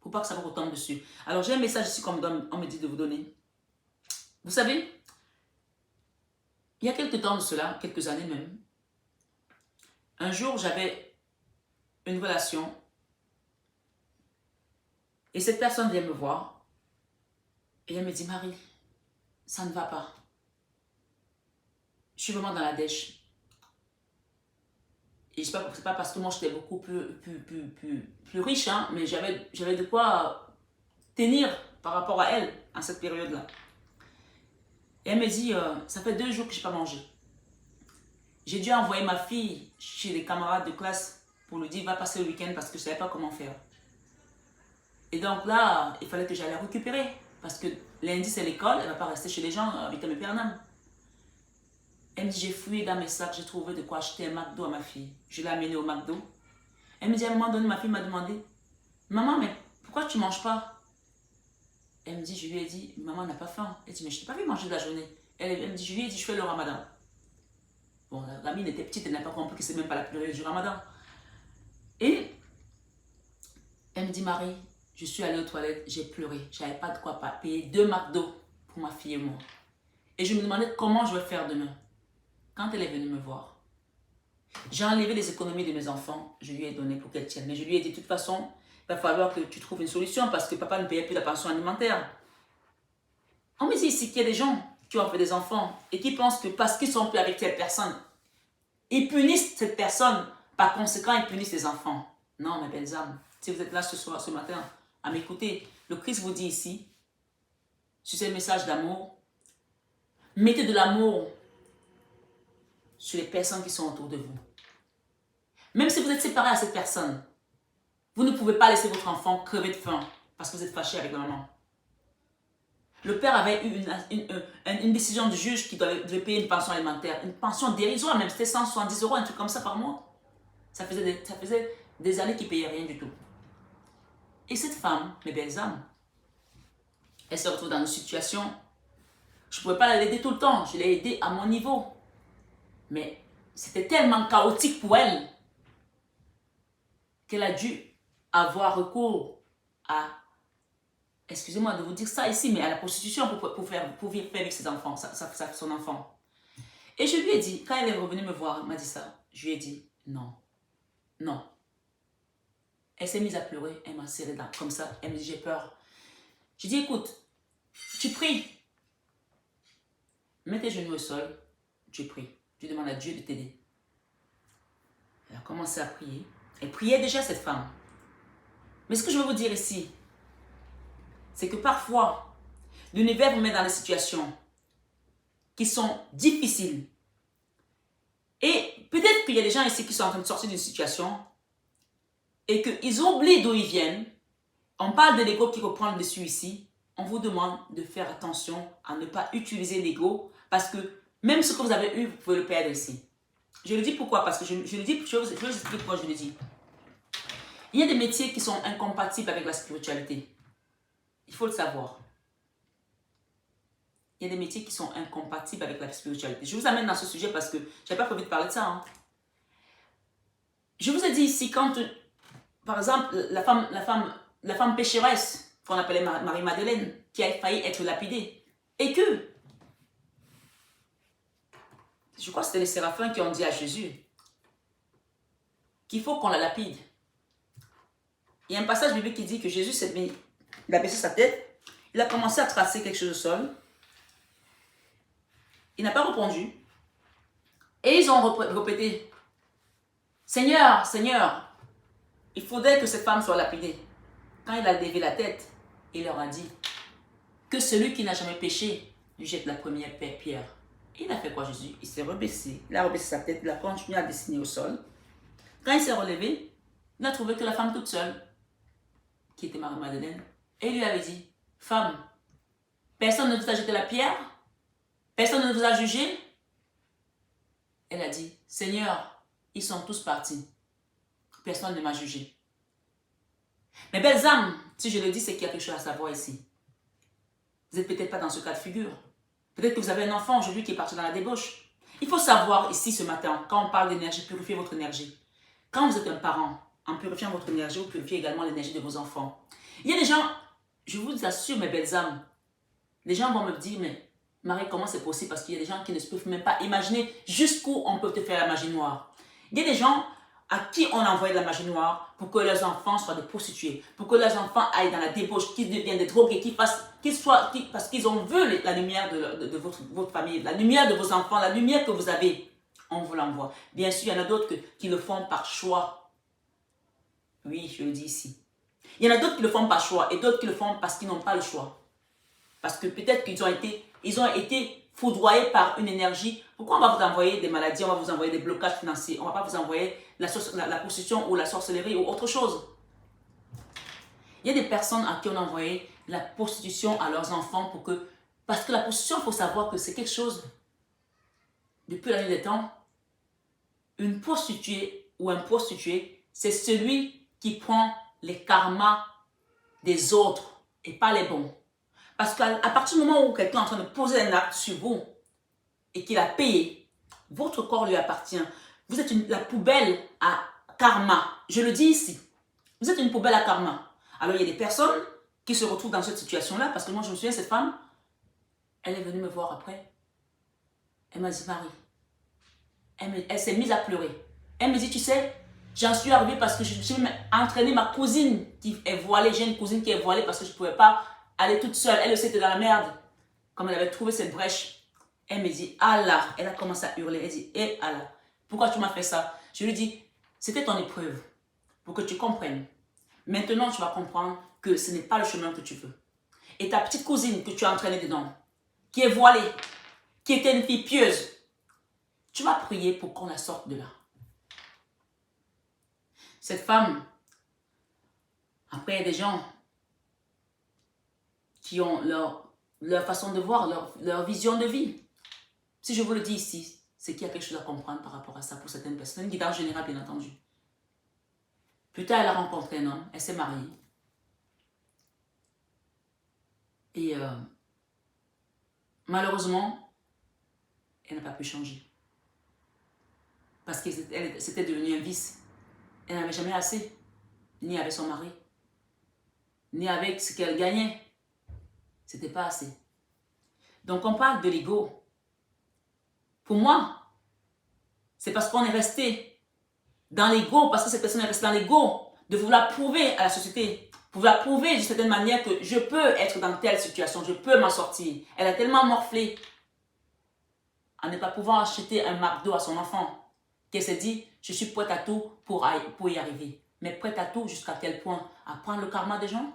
[SPEAKER 1] Pour pas que ça vous retombe dessus. Alors j'ai un message ici qu'on me dit de vous donner. Vous savez, il y a quelques temps de cela, quelques années même, Un jour, j'avais une relation et cette personne vient me voir et elle me dit, Marie, ça ne va pas. Je suis vraiment dans la dèche. Et c'est pas parce que moi j'étais beaucoup plus riche, hein, mais j'avais de quoi tenir par rapport à elle, à cette période-là. Et elle me dit, ça fait 2 jours que je n'ai pas mangé. J'ai dû envoyer ma fille chez les camarades de classe pour lui dire, va passer le week-end parce que je ne savais pas comment faire. Et donc là, il fallait que j'aille la récupérer. Parce que lundi, c'est l'école, elle ne va pas rester chez les gens avec un père. Elle me dit, j'ai fouillé dans mes sacs, j'ai trouvé de quoi acheter un McDo à ma fille. Je l'ai amenée au McDo. Elle me dit, à un moment donné, ma fille m'a demandé, maman, mais pourquoi tu ne manges pas? Elle me dit, je lui ai dit, maman n'a pas faim. Elle dit, mais je ne t'ai pas vu manger de la journée. Elle me dit, je lui ai dit, je fais le ramadan. Bon, la mine était petite, elle n'a pas compris que c'est même pas la période du ramadan. Et elle me dit, Marie, je suis allée aux toilettes, j'ai pleuré. Je n'avais pas de quoi payer 2 McDo pour ma fille et moi. Et je me demandais comment je vais faire demain. Quand elle est venue me voir, j'ai enlevé les économies de mes enfants, je lui ai donné pour qu'elle tienne. Mais je lui ai dit, de toute façon, il va falloir que tu trouves une solution parce que papa ne payait plus la pension alimentaire. On me dit ici qu'il y a des gens qui ont fait des enfants et qui pensent que parce qu'ils sont plus avec telle personne, ils punissent cette personne, par conséquent, ils punissent les enfants. Non, mes belles âmes, si vous êtes là ce matin à m'écouter, le Christ vous dit ici, sur ce message d'amour, mettez de l'amour sur les personnes qui sont autour de vous. Même si vous êtes séparé à cette personne, vous ne pouvez pas laisser votre enfant crever de faim parce que vous êtes fâché avec la maman. Le père avait eu une décision du juge qui devait payer une pension alimentaire, une pension dérisoire, même c'était 170 €, un truc comme ça par mois. Ça faisait des années qu'il ne payait rien du tout. Et cette femme, mes belles âmes, elle se retrouve dans une situation, je ne pouvais pas l'aider tout le temps, je l'ai aidée à mon niveau. Mais c'était tellement chaotique pour elle qu'elle a dû avoir recours à, excusez-moi de vous dire ça ici, mais à la prostitution pour faire vivre ses enfants, son enfant. Et je lui ai dit, quand elle est revenue me voir, elle m'a dit ça, je lui ai dit, non, non. Elle s'est mise à pleurer, elle m'a serré comme ça, elle me dit, j'ai peur. J'ai dit, écoute, tu pries. Mets tes genoux au sol, tu pries. Tu demandes à Dieu de t'aider. Elle a commencé à prier. Elle priait déjà, cette femme. Mais ce que je veux vous dire ici, c'est que parfois, l'univers vous met dans des situations qui sont difficiles. Et peut-être qu'il y a des gens ici qui sont en train de sortir d'une situation et qu'ils oublient d'où ils viennent. On parle de l'ego qui reprend le dessus ici. On vous demande de faire attention à ne pas utiliser l'ego parce que même ce que vous avez eu, vous pouvez le perdre ici. Je le dis pourquoi? Parce que je le dis, je vous explique pourquoi je le dis. Il y a des métiers qui sont incompatibles avec la spiritualité. Il faut le savoir. Il y a des métiers qui sont incompatibles avec la spiritualité. Je vous amène dans ce sujet parce que je n'avais pas prévu de parler de ça. Hein. Je vous ai dit ici, quand, par exemple, la femme pécheresse, qu'on appelait Marie-Madeleine, qui a failli être lapidée, et que, je crois que c'était les séraphins qui ont dit à Jésus qu'il faut qu'on la lapide. Il y a un passage biblique qui dit que Jésus il a baissé sa tête, il a commencé à tracer quelque chose au sol, il n'a pas répondu, et ils ont répété, Seigneur, Seigneur, il faudrait que cette femme soit lapidée. Quand il a levé la tête, il leur a dit que celui qui n'a jamais péché lui jette la première pierre. Il a fait quoi Jésus? Il s'est rebaissé, il a rebaissé sa tête, il a continué à dessiner au sol. Quand il s'est relevé, il a trouvé que la femme toute seule, qui était Marie-Madeleine, et il lui avait dit, femme, personne ne vous a jeté la pierre? Personne ne vous a jugé? Elle a dit, Seigneur, ils sont tous partis. Personne ne m'a jugé. Mes belles âmes, si je le dis, c'est qu'il y a quelque chose à savoir ici. Vous n'êtes peut-être pas dans ce cas de figure. Peut-être que vous avez un enfant aujourd'hui qui est parti dans la débauche. Il faut savoir ici ce matin, quand on parle d'énergie, purifiez votre énergie. Quand vous êtes un parent, en purifiant votre énergie, vous purifiez également l'énergie de vos enfants. Il y a des gens, je vous assure mes belles âmes, les gens vont me dire, mais Marie, comment c'est possible? Parce qu'il y a des gens qui ne peuvent même pas imaginer jusqu'où on peut te faire la magie noire. Il y a des gens à qui on envoie de la magie noire pour que leurs enfants soient des prostituées, pour que leurs enfants aillent dans la débauche, qu'ils deviennent des drogués, parce qu'ils ont vu la lumière de votre famille, la lumière de vos enfants, la lumière que vous avez, on vous l'envoie. Bien sûr, il y en a d'autres qui le font par choix. Oui, je le dis ici. Il y en a d'autres qui le font par choix et d'autres qui le font parce qu'ils n'ont pas le choix. Parce que peut-être qu'ils ont été foudroyés par une énergie. Pourquoi on va vous envoyer des maladies, on va vous envoyer des blocages financiers, on ne va pas vous envoyer la prostitution ou la sorcellerie ou autre chose. Il y a des personnes à qui on a envoyé la prostitution à leurs enfants parce que la prostitution, il faut savoir que c'est quelque chose, depuis la nuit des temps, une prostituée ou un prostitué, c'est celui qui prend les karmas des autres et pas les bons. Parce qu'à partir du moment où quelqu'un est en train de poser un acte sur vous et qu'il a payé, votre corps lui appartient. Vous êtes la poubelle à karma. Je le dis ici. Vous êtes une poubelle à karma. Alors il y a des personnes qui se retrouvent dans cette situation-là parce que moi je me souviens, cette femme, elle est venue me voir après. Elle m'a dit, Marie, elle s'est mise à pleurer. Elle me dit, tu sais, j'en suis arrivée parce que je suis entraîné ma cousine qui est voilée. J'ai une cousine qui est voilée parce que je ne pouvais pas aller toute seule. Elle aussi était dans la merde. Comme elle avait trouvé cette brèche, elle me dit, Allah. Elle a commencé à hurler. Elle dit, eh Allah, pourquoi tu m'as fait ça? Je lui dis, c'était ton épreuve pour que tu comprennes. Maintenant, tu vas comprendre que ce n'est pas le chemin que tu veux. Et ta petite cousine que tu as entraînée dedans, qui est voilée, qui était une fille pieuse, tu vas prier pour qu'on la sorte de là. Cette femme, après, il y a des gens qui ont leur façon de voir, leur vision de vie. Si je vous le dis ici, c'est qu'il y a quelque chose à comprendre par rapport à ça pour certaines personnes, une guidance générale bien entendu. Plus tard, elle a rencontré un homme, elle s'est mariée. Et malheureusement, elle n'a pas pu changer. Parce que c'était devenu un vice. Elle n'avait jamais assez, ni avec son mari, ni avec ce qu'elle gagnait. C'était pas assez. Donc on parle de l'ego. Pour moi, c'est parce qu'on est resté dans l'ego, parce que cette personne est restée dans l'ego, de vouloir prouver à la société, vouloir prouver d'une certaine manière que je peux être dans telle situation, je peux m'en sortir. Elle a tellement morflé à ne pas pouvoir acheter un McDo à son enfant qu'elle s'est dit, je suis prête à tout pour y arriver. Mais prête à tout jusqu'à quel point? À prendre le karma des gens?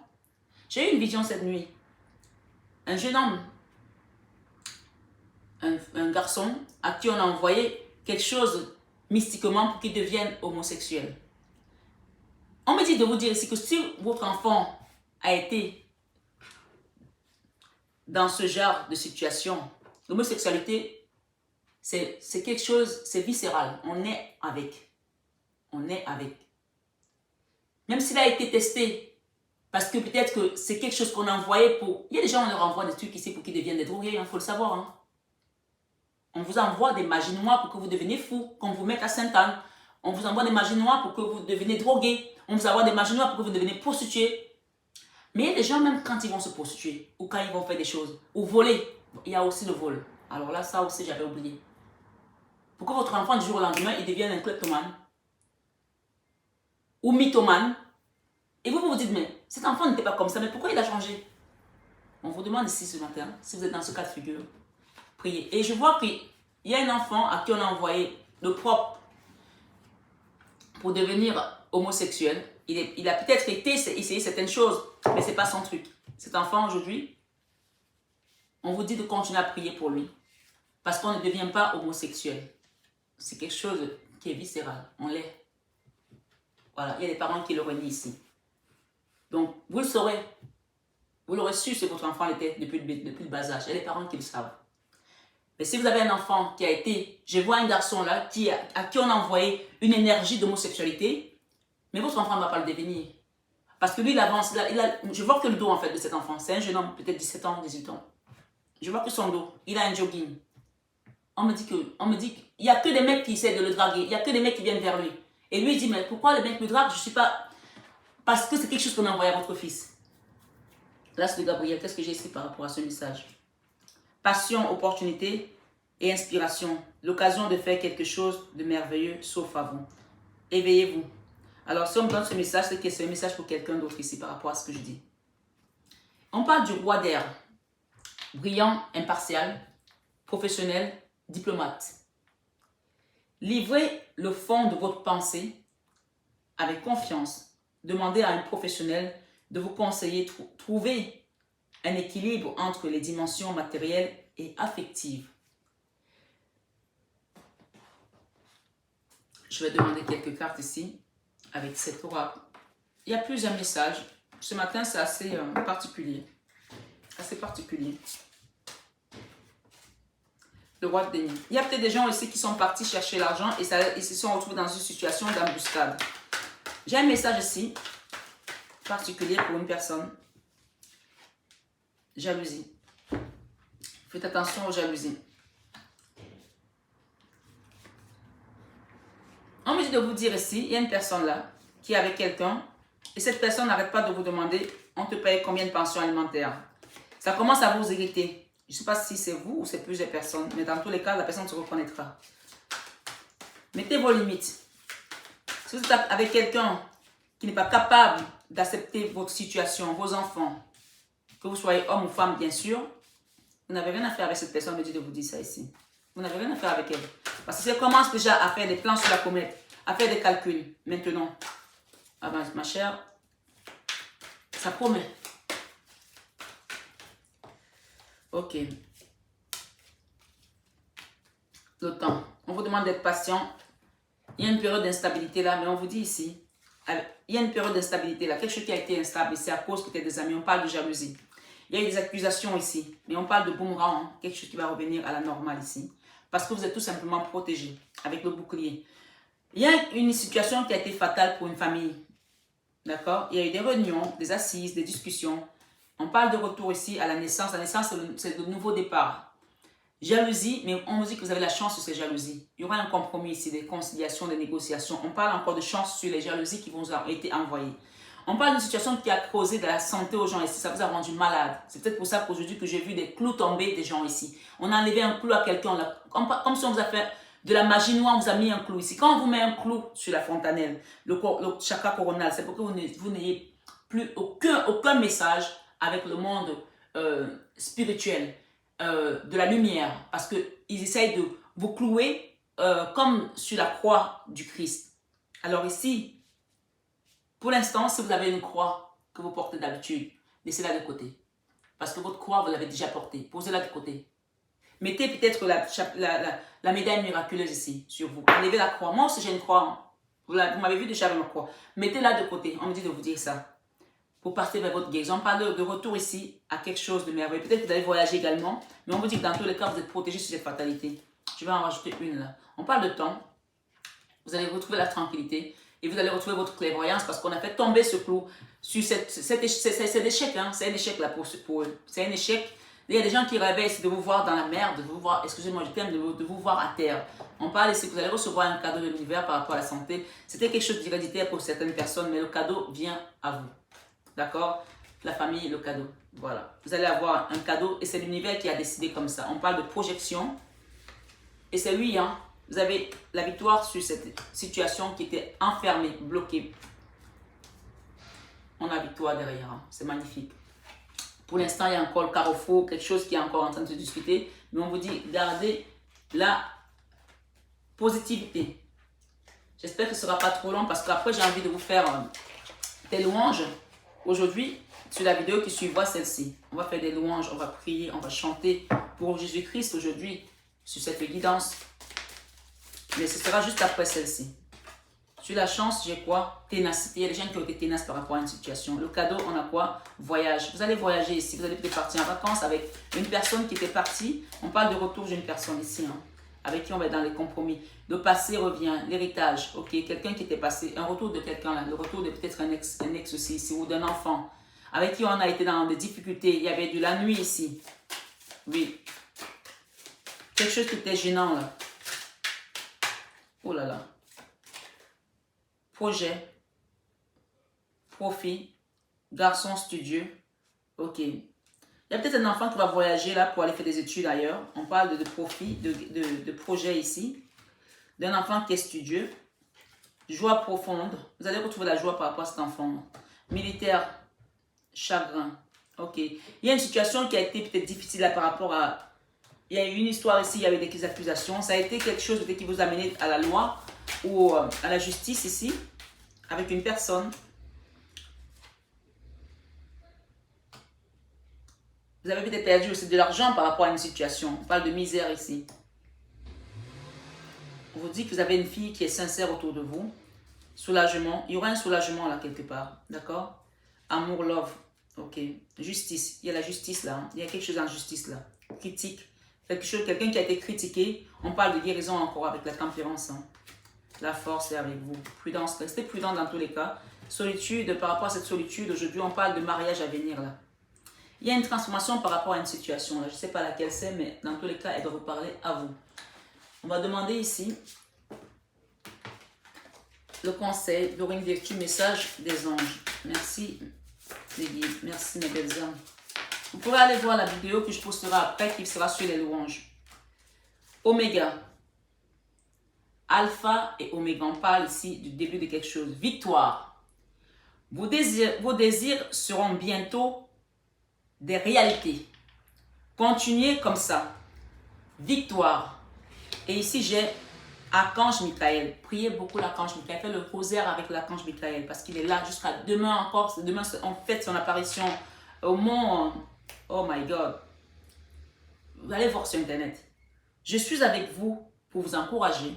[SPEAKER 1] J'ai eu une vision cette nuit. Un jeune homme, un garçon à qui on a envoyé quelque chose mystiquement pour qu'il devienne homosexuel. On me dit de vous dire ici que si votre enfant a été dans ce genre de situation, l'homosexualité, c'est quelque chose, c'est viscéral. On est avec. On est avec. Même s'il a été testé, parce que peut-être que c'est quelque chose qu'on a envoyé pour... Il y a des gens, on leur envoie des trucs ici pour qu'ils deviennent des drogués, il faut le savoir. Hein. On vous envoie des magies noires pour que vous deveniez fou, qu'on vous mette à Sainte-Anne. On vous envoie des magies noires pour que vous deveniez drogués. On vous envoie des magies noires pour que vous deveniez prostituées. Mais il y a des gens, même quand ils vont se prostituer, ou quand ils vont faire des choses, ou voler, il y a aussi le vol. Alors là, ça aussi, j'avais oublié. Pour que votre enfant, du jour au lendemain, il devienne un kleptomane, ou mythomane, et vous vous dites, mais cet enfant n'était pas comme ça, mais pourquoi il a changé? On vous demande ici ce matin, si vous êtes dans ce cas de figure, priez. Et je vois qu'il y a un enfant à qui on a envoyé le propre pour devenir homosexuel. Il a peut-être essayé certaines choses, mais ce n'est pas son truc. Cet enfant aujourd'hui, on vous dit de continuer à prier pour lui. Parce qu'on ne devient pas homosexuel. C'est quelque chose qui est viscéral. On l'est. Voilà, il y a des parents qui le renient ici. Donc, vous le saurez. Vous l'aurez su si votre enfant l'était depuis le bas âge. Il y a des parents qui le savent. Mais si vous avez un enfant qui a été... Je vois un garçon là à qui on a envoyé une énergie d'homosexualité, mais votre enfant ne va pas le devenir. Parce que lui, il avance. Je vois que le dos en fait de cet enfant, c'est un jeune homme, peut-être 17 ans, 18 ans. Je vois que son dos, il a un jogging. On me dit qu'il n'y a que des mecs qui essaient de le draguer. Il n'y a que des mecs qui viennent vers lui. Et lui, il dit, mais pourquoi les mecs me draguent? Je ne suis pas... Parce que c'est quelque chose qu'on a envoyé à votre fils. Là, c'est de Gabriel. Qu'est-ce que j'ai écrit par rapport à ce message? Passion, opportunité. et inspiration. L'occasion de faire quelque chose de merveilleux s'offre à vous. Éveillez-vous. Alors, si on me donne ce message, c'est que c'est un message pour quelqu'un d'autre ici par rapport à ce que je dis. On parle du roi d'air. Brillant, impartial, professionnel, diplomate. Livrez le fond de votre pensée avec confiance. Demandez à un professionnel de vous conseiller. Trouvez un équilibre entre les dimensions matérielles et affectives. Je vais demander quelques cartes ici avec cet oracle. Il y a plusieurs messages. Ce matin, c'est assez particulier. Assez particulier. Le roi de denier. Il y a peut-être des gens ici qui sont partis chercher l'argent et ils se sont retrouvés dans une situation d'embuscade. J'ai un message ici, particulier pour une personne. Jalousie. Faites attention aux jalousies. On me dit de vous dire ici, il y a une personne là qui est avec quelqu'un et cette personne n'arrête pas de vous demander on te paye combien de pensions alimentaires. Ça commence à vous irriter. Je ne sais pas si c'est vous ou c'est plusieurs personnes, mais dans tous les cas, la personne se reconnaîtra. Mettez vos limites. Si vous êtes avec quelqu'un qui n'est pas capable d'accepter votre situation, vos enfants, que vous soyez homme ou femme, bien sûr, vous n'avez rien à faire avec cette personne, me dit de vous dire ça ici. Vous n'avez rien à faire avec elle. Parce que si elle commence déjà à faire des plans sur la comète, à faire des calculs, maintenant, ah ben, ma chère, ça promet. Ok. Le temps. On vous demande d'être patient. Il y a une période d'instabilité là, mais on vous dit ici, il y a une période d'instabilité là, quelque chose qui a été instable, c'est à cause peut-être des amis, on parle de jalousie. Il y a eu des accusations ici, mais on parle de boomerang, hein, quelque chose qui va revenir à la normale ici. Parce que vous êtes tout simplement protégé avec le bouclier. Il y a une situation qui a été fatale pour une famille. D'accord? Il y a eu des réunions, des assises, des discussions. On parle de retour ici à la naissance. La naissance, c'est le nouveau départ. Jalousie, mais on vous dit que vous avez la chance sur ces jalousies. Il y aura un compromis ici, des conciliations, des négociations. On parle encore de chance sur les jalousies qui vous ont été envoyées. On parle d'une situation qui a causé de la santé aux gens ici. Ça vous a rendu malade. C'est peut-être pour ça qu'aujourd'hui que j'ai vu des clous tomber des gens ici. On a enlevé un clou à quelqu'un, comme si on vous a fait de la magie noire, on vous a mis un clou ici. Quand on vous met un clou sur la fontanelle, le chakra coronal, c'est pour que vous n'ayez plus aucun message avec le monde spirituel. De la lumière, parce qu'ils essayent de vous clouer comme sur la croix du Christ. Alors ici, pour l'instant, si vous avez une croix que vous portez d'habitude, laissez-la de côté. Parce que votre croix, vous l'avez déjà portée. Posez-la de côté. Mettez peut-être la médaille miraculeuse ici, sur vous. Enlevez la croix. Moi aussi, j'ai une croix. Hein. Vous m'avez vu déjà avec ma croix. Mettez-la de côté. On me dit de vous dire ça. Pour partir vers votre guérison. On parle de retour ici à quelque chose de merveilleux. Peut-être que vous allez voyager également, mais on vous dit que dans tous les cas, vous êtes protégé sur cette fatalité. Je vais en rajouter une là. On parle de temps. Vous allez retrouver la tranquillité et vous allez retrouver votre clairvoyance parce qu'on a fait tomber ce clou sur c'est l'échec. Hein? C'est un échec là pour eux. C'est un échec. Il y a des gens qui rêvaient ici de vous voir dans la mer, de vous voir, excusez-moi, je t'aime, de vous voir à terre. On parle ici que vous allez recevoir un cadeau de l'univers par rapport à la santé. C'était quelque chose d'héréditaire pour certaines personnes, mais le cadeau vient à vous. D'accord? La famille, le cadeau. Voilà. Vous allez avoir un cadeau et c'est l'univers qui a décidé comme ça. On parle de projection. Et c'est lui, hein. Vous avez la victoire sur cette situation qui était enfermée, bloquée. On a la victoire derrière. Hein. C'est magnifique. Pour l'instant, il y a encore le carrefour, quelque chose qui est encore en train de se discuter. Mais on vous dit, gardez la positivité. J'espère que ce ne sera pas trop long parce qu'après, j'ai envie de vous faire des louanges. Aujourd'hui, sur la vidéo qui suivra celle-ci, on va faire des louanges, on va prier, on va chanter pour Jésus-Christ aujourd'hui sur cette guidance. Mais ce sera juste après celle-ci. Sur la chance, j'ai quoi? Ténacité. Il y a des gens qui ont été ténaces par rapport à une situation. Le cadeau, on a quoi? Voyage. Vous allez voyager ici. Vous allez peut-être partir en vacances avec une personne qui était partie. On parle de retour d'une personne ici. Hein, avec qui on va être dans les compromis. Le passé revient. L'héritage. Ok. Quelqu'un qui était passé. Un retour de quelqu'un là. Le retour de peut-être un ex aussi ici. Ou d'un enfant. Avec qui on a été dans des difficultés. Il y avait de la nuit ici. Oui. Quelque chose qui était gênant là. Oh là là. Projet, profit, garçon studieux, ok. Il y a peut-être un enfant qui va voyager là pour aller faire des études ailleurs. On parle de profit, de projet ici. D'un enfant qui est studieux. Joie profonde. Vous allez retrouver la joie par rapport à cet enfant. Militaire, chagrin. Ok. Il y a une situation qui a été peut-être difficile là par rapport à... Il y a eu une histoire ici, il y a eu des accusations. Ça a été quelque chose peut-être qui vous a mené à la loi ou à la justice ici, avec une personne. Vous avez peut-être perdu aussi de l'argent par rapport à une situation. On parle de misère ici. On vous dit que vous avez une fille qui est sincère autour de vous. Soulagement. Il y aura un soulagement là quelque part. D'accord? Amour, love. Ok. Justice. Il y a la justice là. Il y a quelque chose en justice là. Critique. Quelqu'un qui a été critiqué. On parle de guérison encore avec la tempérance. Hein. La force est avec vous. Prudence. Restez prudent dans tous les cas. Solitude. Par rapport à cette solitude, aujourd'hui, on parle de mariage à venir là. Il y a une transformation par rapport à une situation là. Je ne sais pas laquelle c'est, mais dans tous les cas, elle doit vous parler à vous. On va demander ici le conseil, Dorine Virtue, message des anges. Merci les guides. Merci mes belles âmes. Vous pourrez aller voir la vidéo que je posterai après qui sera sur les louanges. Oméga. Alpha et Oméga. On parle ici du début de quelque chose. Victoire. Vos désirs seront bientôt des réalités. Continuez comme ça. Victoire. Et ici, j'ai Archange Michael. Priez beaucoup l'Archange Michael. Faites le rosaire avec l'Archange Michael parce qu'il est là jusqu'à demain encore. Demain, on fête son apparition au mont. Oh my God. Vous allez voir sur Internet. Je suis avec vous pour vous encourager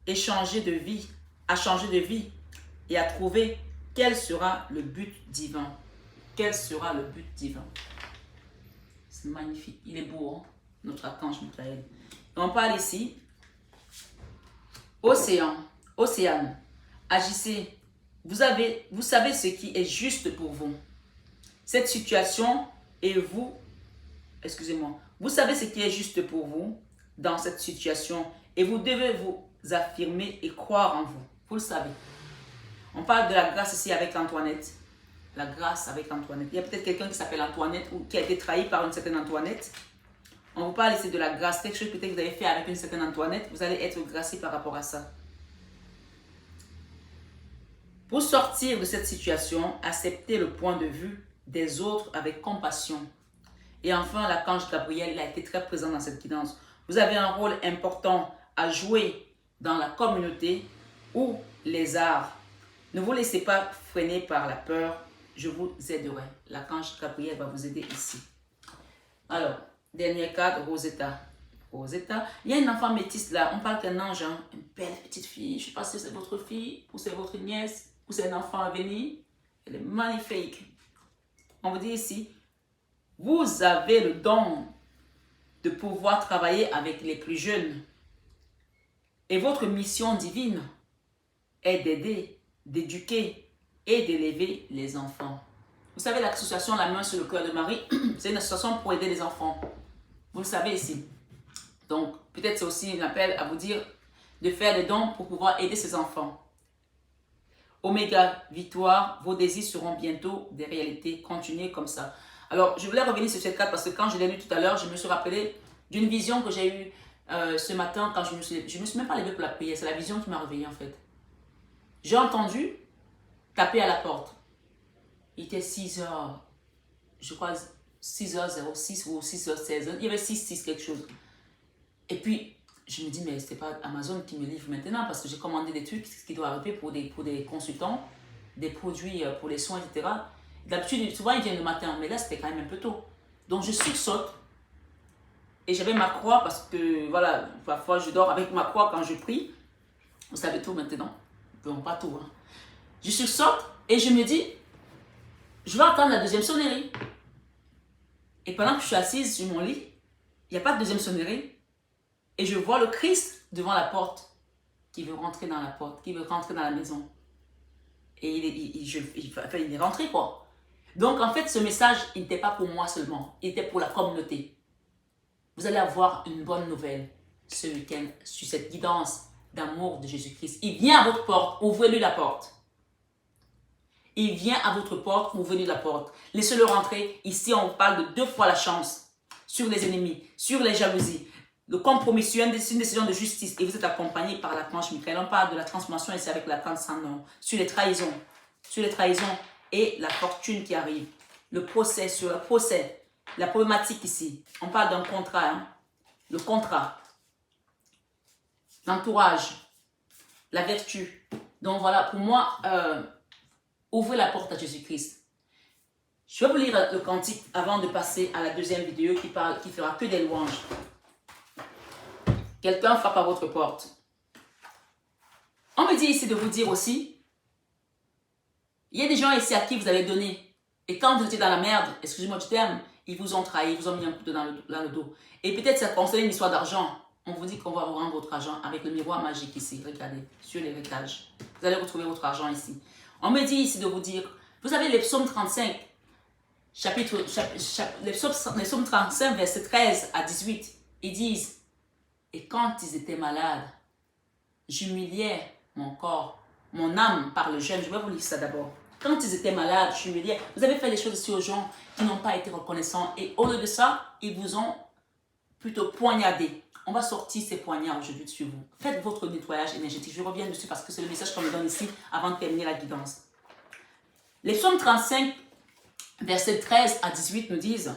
[SPEAKER 1] et changer de vie, à changer de vie et à trouver quel sera le but divin. Quel sera le but divin? C'est magnifique. Il est beau, hein? Notre Archange Michael. Et on parle ici. Océane, agissez. Vous savez ce qui est juste pour vous. Cette situation et vous, excusez-moi, vous savez ce qui est juste pour vous dans cette situation et vous devez vous affirmer et croire en vous. Vous le savez. On parle de la grâce ici avec Antoinette. La grâce avec Antoinette. Il y a peut-être quelqu'un qui s'appelle Antoinette ou qui a été trahi par une certaine Antoinette. On vous parle ici de la grâce. Quelque chose peut-être que vous avez fait avec une certaine Antoinette. Vous allez être gracié par rapport à ça. Pour sortir de cette situation, acceptez le point de vue des autres avec compassion. Et enfin, l'archange Gabriel, il a été très présent dans cette guidance. Vous avez un rôle important à jouer dans la communauté ou les arts. Ne vous laissez pas freiner par la peur. Je vous aiderai. L'archange Gabriel va vous aider ici. Alors, dernier cadre, Rosetta. Rosetta. Il y a une enfant métisse là. On parle d'un ange, hein? Une belle petite fille. Je ne sais pas si c'est votre fille ou c'est votre nièce ou c'est un enfant à venir. Elle est magnifique. On vous dit ici, vous avez le don de pouvoir travailler avec les plus jeunes. Et votre mission divine est d'aider, d'éduquer et d'élever les enfants. Vous savez, l'association La Main sur le cœur de Marie, c'est une association pour aider les enfants. Vous le savez ici. Donc, peut-être c'est aussi un appel à vous dire de faire des dons pour pouvoir aider ces enfants. Oméga, victoire, vos désirs seront bientôt des réalités. Continuez comme ça. Alors, je voulais revenir sur cette carte parce que quand je l'ai lu tout à l'heure, je me suis rappelé d'une vision que j'ai eue ce matin quand je me suis même pas levée pour la prière. C'est la vision qui m'a réveillée en fait. J'ai entendu taper à la porte. Il était 6h, je crois 6h06 ou 6h16. Il y avait 6 quelque chose. Et puis, je me dis, mais c'est pas Amazon qui me livre maintenant parce que j'ai commandé des trucs qui doivent arriver pour des consultants, des produits pour les soins, etc. D'habitude, souvent, ils viennent le matin, mais là, c'était quand même un peu tôt. Donc, je sursaute et j'avais ma croix parce que, voilà, parfois, je dors avec ma croix quand je prie. Vous savez tout maintenant. Bon, pas tout. Hein. Je sursaute et je me dis, je vais attendre la deuxième sonnerie. Et pendant que je suis assise sur mon lit, il n'y a pas de deuxième sonnerie. Et je vois le Christ devant la porte, qui veut rentrer dans la porte, qui veut rentrer dans la maison. Et il est rentré, quoi. Donc, en fait, ce message, il n'était pas pour moi seulement. Il était pour la communauté. Vous allez avoir une bonne nouvelle ce week-end sur cette guidance d'amour de Jésus-Christ. Il vient à votre porte. Ouvrez-lui la porte. Il vient à votre porte, vous venez de la porte. Laissez-le rentrer. Ici, on parle de 2 fois la chance sur les ennemis, sur les jalousies. Le compromis sur une décision de justice et vous êtes accompagné par l'archange Michael. On parle de la transformation ici avec l'archange Saint-Nom. Sur les trahisons et la fortune qui arrive. Le procès, sur le procès, la problématique ici. On parle d'un contrat, hein? Le contrat, l'entourage, la vertu. Donc voilà, pour moi, ouvrez la porte à Jésus-Christ. Je vais vous lire le cantique avant de passer à la deuxième vidéo qui fera que des louanges. Quelqu'un frappe à votre porte. On me dit ici de vous dire aussi, il y a des gens ici à qui vous avez donné. Et quand vous étiez dans la merde, excusez-moi du terme, ils vous ont trahi, ils vous ont mis un couteau dans le dos. Et peut-être ça concerne une histoire d'argent. On vous dit qu'on va vous rendre votre argent avec le miroir magique ici. Regardez, sur l'héritage. Vous allez retrouver votre argent ici. On me dit ici de vous dire, vous avez les psaumes 35, les psaumes 35, verset 13 à 18. Ils disent, et quand ils étaient malades, j'humiliais mon corps, mon âme par le jeûne. Je vais vous lire ça d'abord. Quand ils étaient malades, j'humiliais. Vous avez fait des choses ici aux gens qui n'ont pas été reconnaissants. Et au lieu de ça, ils vous ont plutôt poignardé. On va sortir ces poignards aujourd'hui sur vous. Faites votre nettoyage énergétique. Je reviens dessus parce que c'est le message qu'on me donne ici avant de terminer la guidance. Les psaumes 35, versets 13 à 18 nous disent,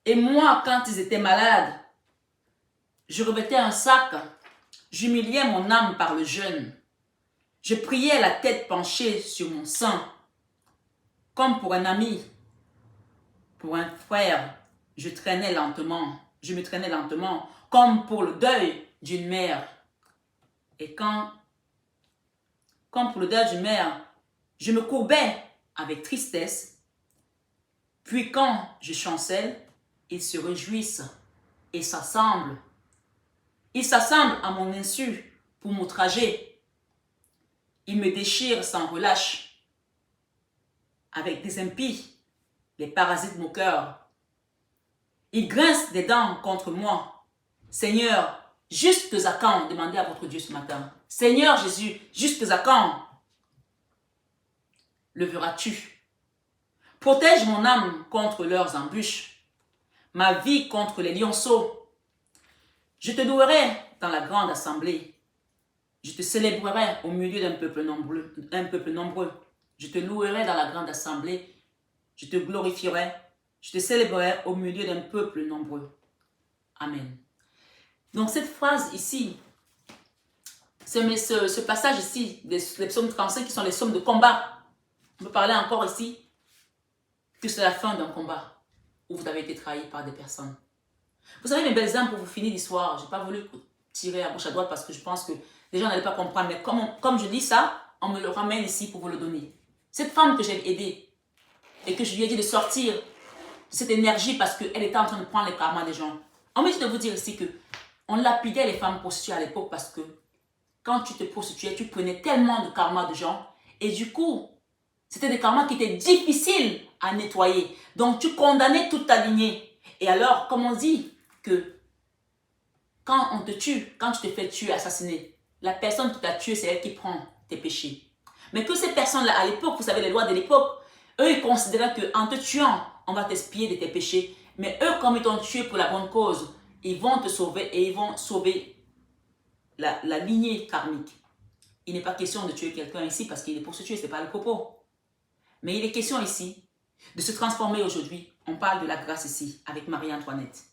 [SPEAKER 1] et moi, quand ils étaient malades, je revêtais un sac, j'humiliais mon âme par le jeûne. Je priais la tête penchée sur mon sein, comme pour un ami, pour un frère, je me traînais lentement, comme pour le deuil d'une mère. Et comme pour le deuil d'une mère, je me courbais avec tristesse. Puis quand je chancelle, ils se réjouissent et s'assemblent. Ils s'assemblent à mon insu pour m'outrager. Ils me déchirent sans relâche. Avec des impies, les parasites mon cœur. Ils grincent des dents contre moi. Seigneur, jusque à quand? Demandez à votre Dieu ce matin. Seigneur Jésus, jusque à quand le verras-tu? Protège mon âme contre leurs embûches, ma vie contre les lionceaux. Je te louerai dans la grande assemblée. Je te célébrerai au milieu d'un peuple nombreux. Je te louerai dans la grande assemblée. Je te glorifierai. Je te célébrerai au milieu d'un peuple nombreux. Amen. Donc cette phrase ici, ce passage ici, des psaumes 35 qui sont les psaumes de combat, on peut parler encore ici que c'est la fin d'un combat où vous avez été trahi par des personnes. Vous savez mes belles âmes, pour vous finir l'histoire, je n'ai pas voulu tirer à gauche à droite parce que je pense que les gens n'allaient pas comprendre, mais comme je dis ça, on me le ramène ici pour vous le donner. Cette femme que j'ai aidée et que je lui ai dit de sortir de cette énergie parce qu'elle était en train de prendre les karmas des gens. On me dit de vous dire ici que on lapidait les femmes prostituées à l'époque parce que quand tu te prostituais, tu prenais tellement de karma de gens et du coup, c'était des karmas qui étaient difficiles à nettoyer. Donc, tu condamnais toute ta lignée. Et alors, comme on dit que quand on te tue, quand tu te fais tuer, assassiner, la personne qui t'a tué, c'est elle qui prend tes péchés. Mais que ces personnes-là, à l'époque, vous savez, les lois de l'époque, eux, ils considéraient qu'en te tuant, on va t'expier de tes péchés. Mais eux, comme ils t'ont tué pour la bonne cause, ils vont te sauver et ils vont sauver la lignée karmique. Il n'est pas question de tuer quelqu'un ici parce qu'il est pour se tuer, ce n'est pas le propos. Mais il est question ici de se transformer aujourd'hui. On parle de la grâce ici, avec Marie-Antoinette.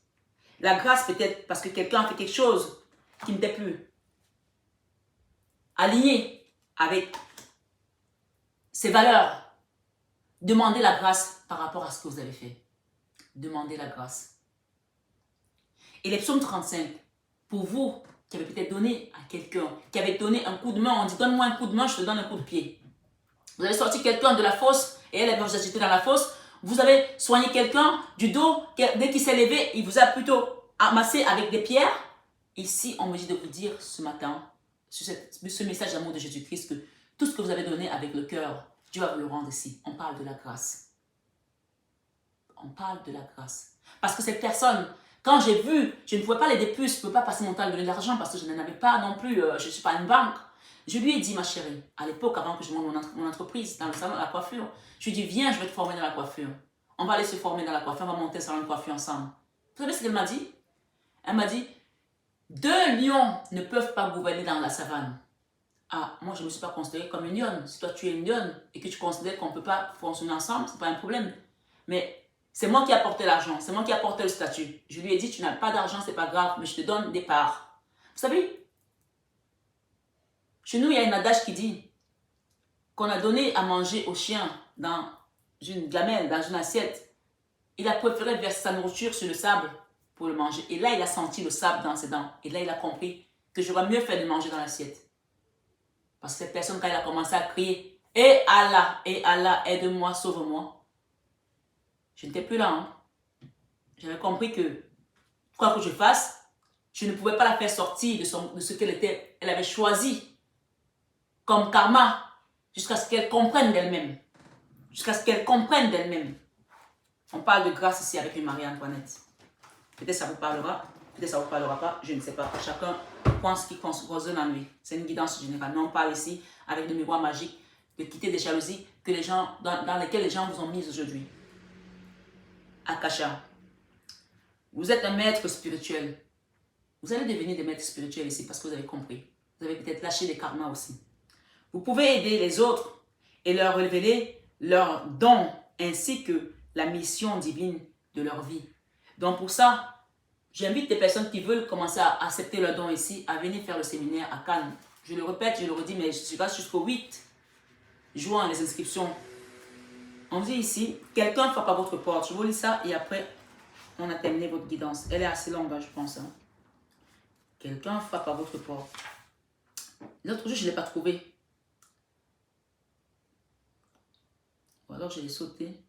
[SPEAKER 1] La grâce peut-être parce que quelqu'un a fait quelque chose qui n'était plus aligné avec ses valeurs. Demandez la grâce par rapport à ce que vous avez fait. Demandez la grâce. Et les psaumes 35, pour vous qui avez peut-être donné à quelqu'un, qui avez donné un coup de main, on dit donne-moi un coup de main, je te donne un coup de pied. Vous avez sorti quelqu'un de la fosse et elle va vous agiter dans la fosse. Vous avez soigné quelqu'un du dos, dès qu'il s'est levé, il vous a plutôt amassé avec des pierres. Ici, on me dit de vous dire ce matin, sur ce message d'amour de Jésus-Christ, que tout ce que vous avez donné avec le cœur, Dieu va vous le rendre ici. On parle de la grâce. On parle de la grâce. Parce que cette personne, quand j'ai vu, je ne pouvais pas l'aider plus, je ne pouvais pas passer mon temps à lui donner de l'argent parce que je n'en avais pas non plus, je ne suis pas une banque. Je lui ai dit, ma chérie, à l'époque, avant que je monte mon entreprise, dans le salon de la coiffure, je lui ai dit, viens, je vais te former dans la coiffure. On va aller se former dans la coiffure, on va monter un salon de coiffure ensemble. Vous savez ce qu'elle m'a dit? Elle m'a dit, deux lions ne peuvent pas gouverner dans la savane. Ah, moi, je ne me suis pas considérée comme une lionne. Si toi, tu es une lionne et que tu considères qu'on ne peut pas fonctionner ensemble, ce n'est pas un problème. Mais c'est moi qui ai apporté l'argent, c'est moi qui ai apporté le statut. Je lui ai dit, tu n'as pas d'argent, ce n'est pas grave, mais je te donne des parts. Vous savez, chez nous, il y a une adage qui dit qu'on a donné à manger au chien dans une gamelle, dans une assiette. Il a préféré verser sa nourriture sur le sable pour le manger. Et là, il a senti le sable dans ses dents. Et là, il a compris que j'aurais mieux fait de manger dans l'assiette. Parce que cette personne, quand elle a commencé à crier, et Allah, aide-moi, sauve-moi. Je n'étais plus là. Hein. J'avais compris que, quoi que je fasse, je ne pouvais pas la faire sortir de ce qu'elle était. Elle avait choisi comme karma, jusqu'à ce qu'elle comprenne d'elle-même. Jusqu'à ce qu'elle comprenne d'elle-même. On parle de grâce ici avec une Marie-Antoinette. Peut-être ça vous parlera, peut-être ça ne vous parlera pas, je ne sais pas. Chacun pense qu'il résonne en lui. C'est une guidance générale. Mais on parle ici avec le miroir magique de quitter des jalousies que les gens, dans lesquelles les gens vous ont mis aujourd'hui. Akasha, vous êtes un maître spirituel. Vous allez devenir des maîtres spirituels ici parce que vous avez compris. Vous avez peut-être lâché des karmas aussi. Vous pouvez aider les autres et leur révéler leurs dons ainsi que la mission divine de leur vie. Donc pour ça, j'invite les personnes qui veulent commencer à accepter leurs dons ici à venir faire le séminaire à Cannes. Je le répète, je le redis, mais je reste jusqu'au 8 juin les inscriptions. On dit ici, quelqu'un frappe à votre porte. Je vous lis ça et après, on a terminé votre guidance. Elle est assez longue, je pense. Hein. Quelqu'un frappe à votre porte. L'autre jour, je ne l'ai pas trouvé. Ou alors, je l'ai sauté.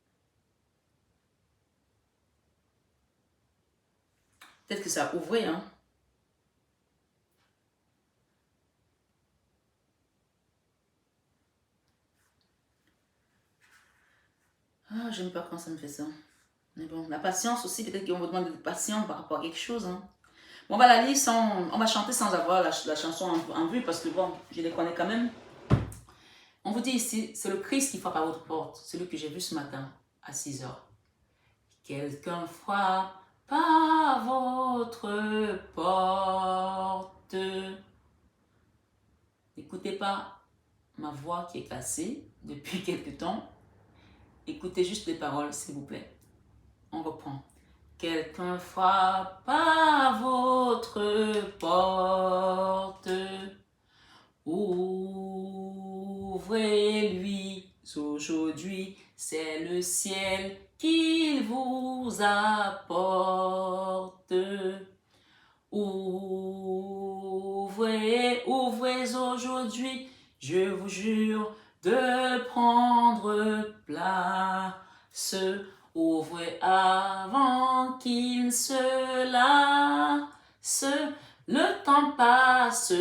[SPEAKER 1] Peut-être que ça a ouvert, hein. Ah, je n'aime pas quand ça me fait ça. Mais bon, la patience aussi, peut-être qu'on vous demande de patience par rapport à quelque chose. Hein. Bon, on va la lire on va chanter sans avoir la chanson en vue parce que bon, je les connais quand même. On vous dit ici, c'est le Christ qui frappe à votre porte, celui que j'ai vu ce matin à 6 heures. Quelqu'un frappe à votre porte. N'écoutez pas ma voix qui est cassée depuis quelque temps. Écoutez juste les paroles, s'il vous plaît. On reprend. Quelqu'un frappe à votre porte. Ouvrez-lui aujourd'hui, c'est le ciel qu'il vous apporte. Ouvrez aujourd'hui, je vous jure de prendre place. Ouvrez avant qu'il se lasse. Le temps passe,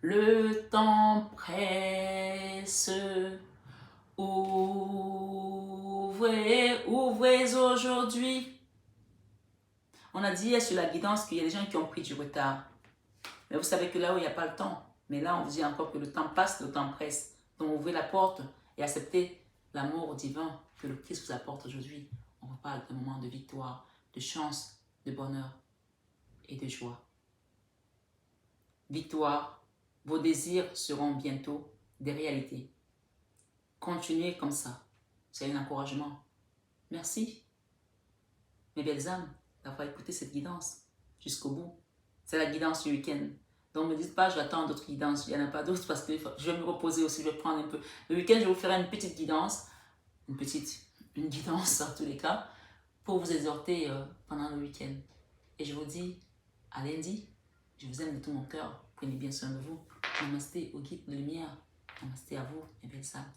[SPEAKER 1] le temps presse. Ouvrez aujourd'hui. On a dit hier sur la guidance qu'il y a des gens qui ont pris du retard. Mais vous savez que là où il n'y a pas le temps, mais là on vous dit encore que le temps passe, le temps presse. Donc ouvrez la porte et acceptez l'amour divin que le Christ vous apporte aujourd'hui. On parle d'un moment de victoire, de chance, de bonheur et de joie. Victoire, vos désirs seront bientôt des réalités. Continuez comme ça. C'est un encouragement. Merci, mes belles âmes, d'avoir écouté cette guidance jusqu'au bout. C'est la guidance du week-end. Donc ne me dites pas, je vais attendre d'autres guidances. Il n'y en a pas d'autres parce que je vais me reposer aussi, je vais prendre un peu. Le week-end, je vous ferai une petite guidance. Une guidance en tous les cas, pour vous exhorter pendant le week-end. Et je vous dis à lundi. Je vous aime de tout mon cœur. Prenez bien soin de vous. Namasté au guide de lumière. Namasté à vous, mes belles âmes.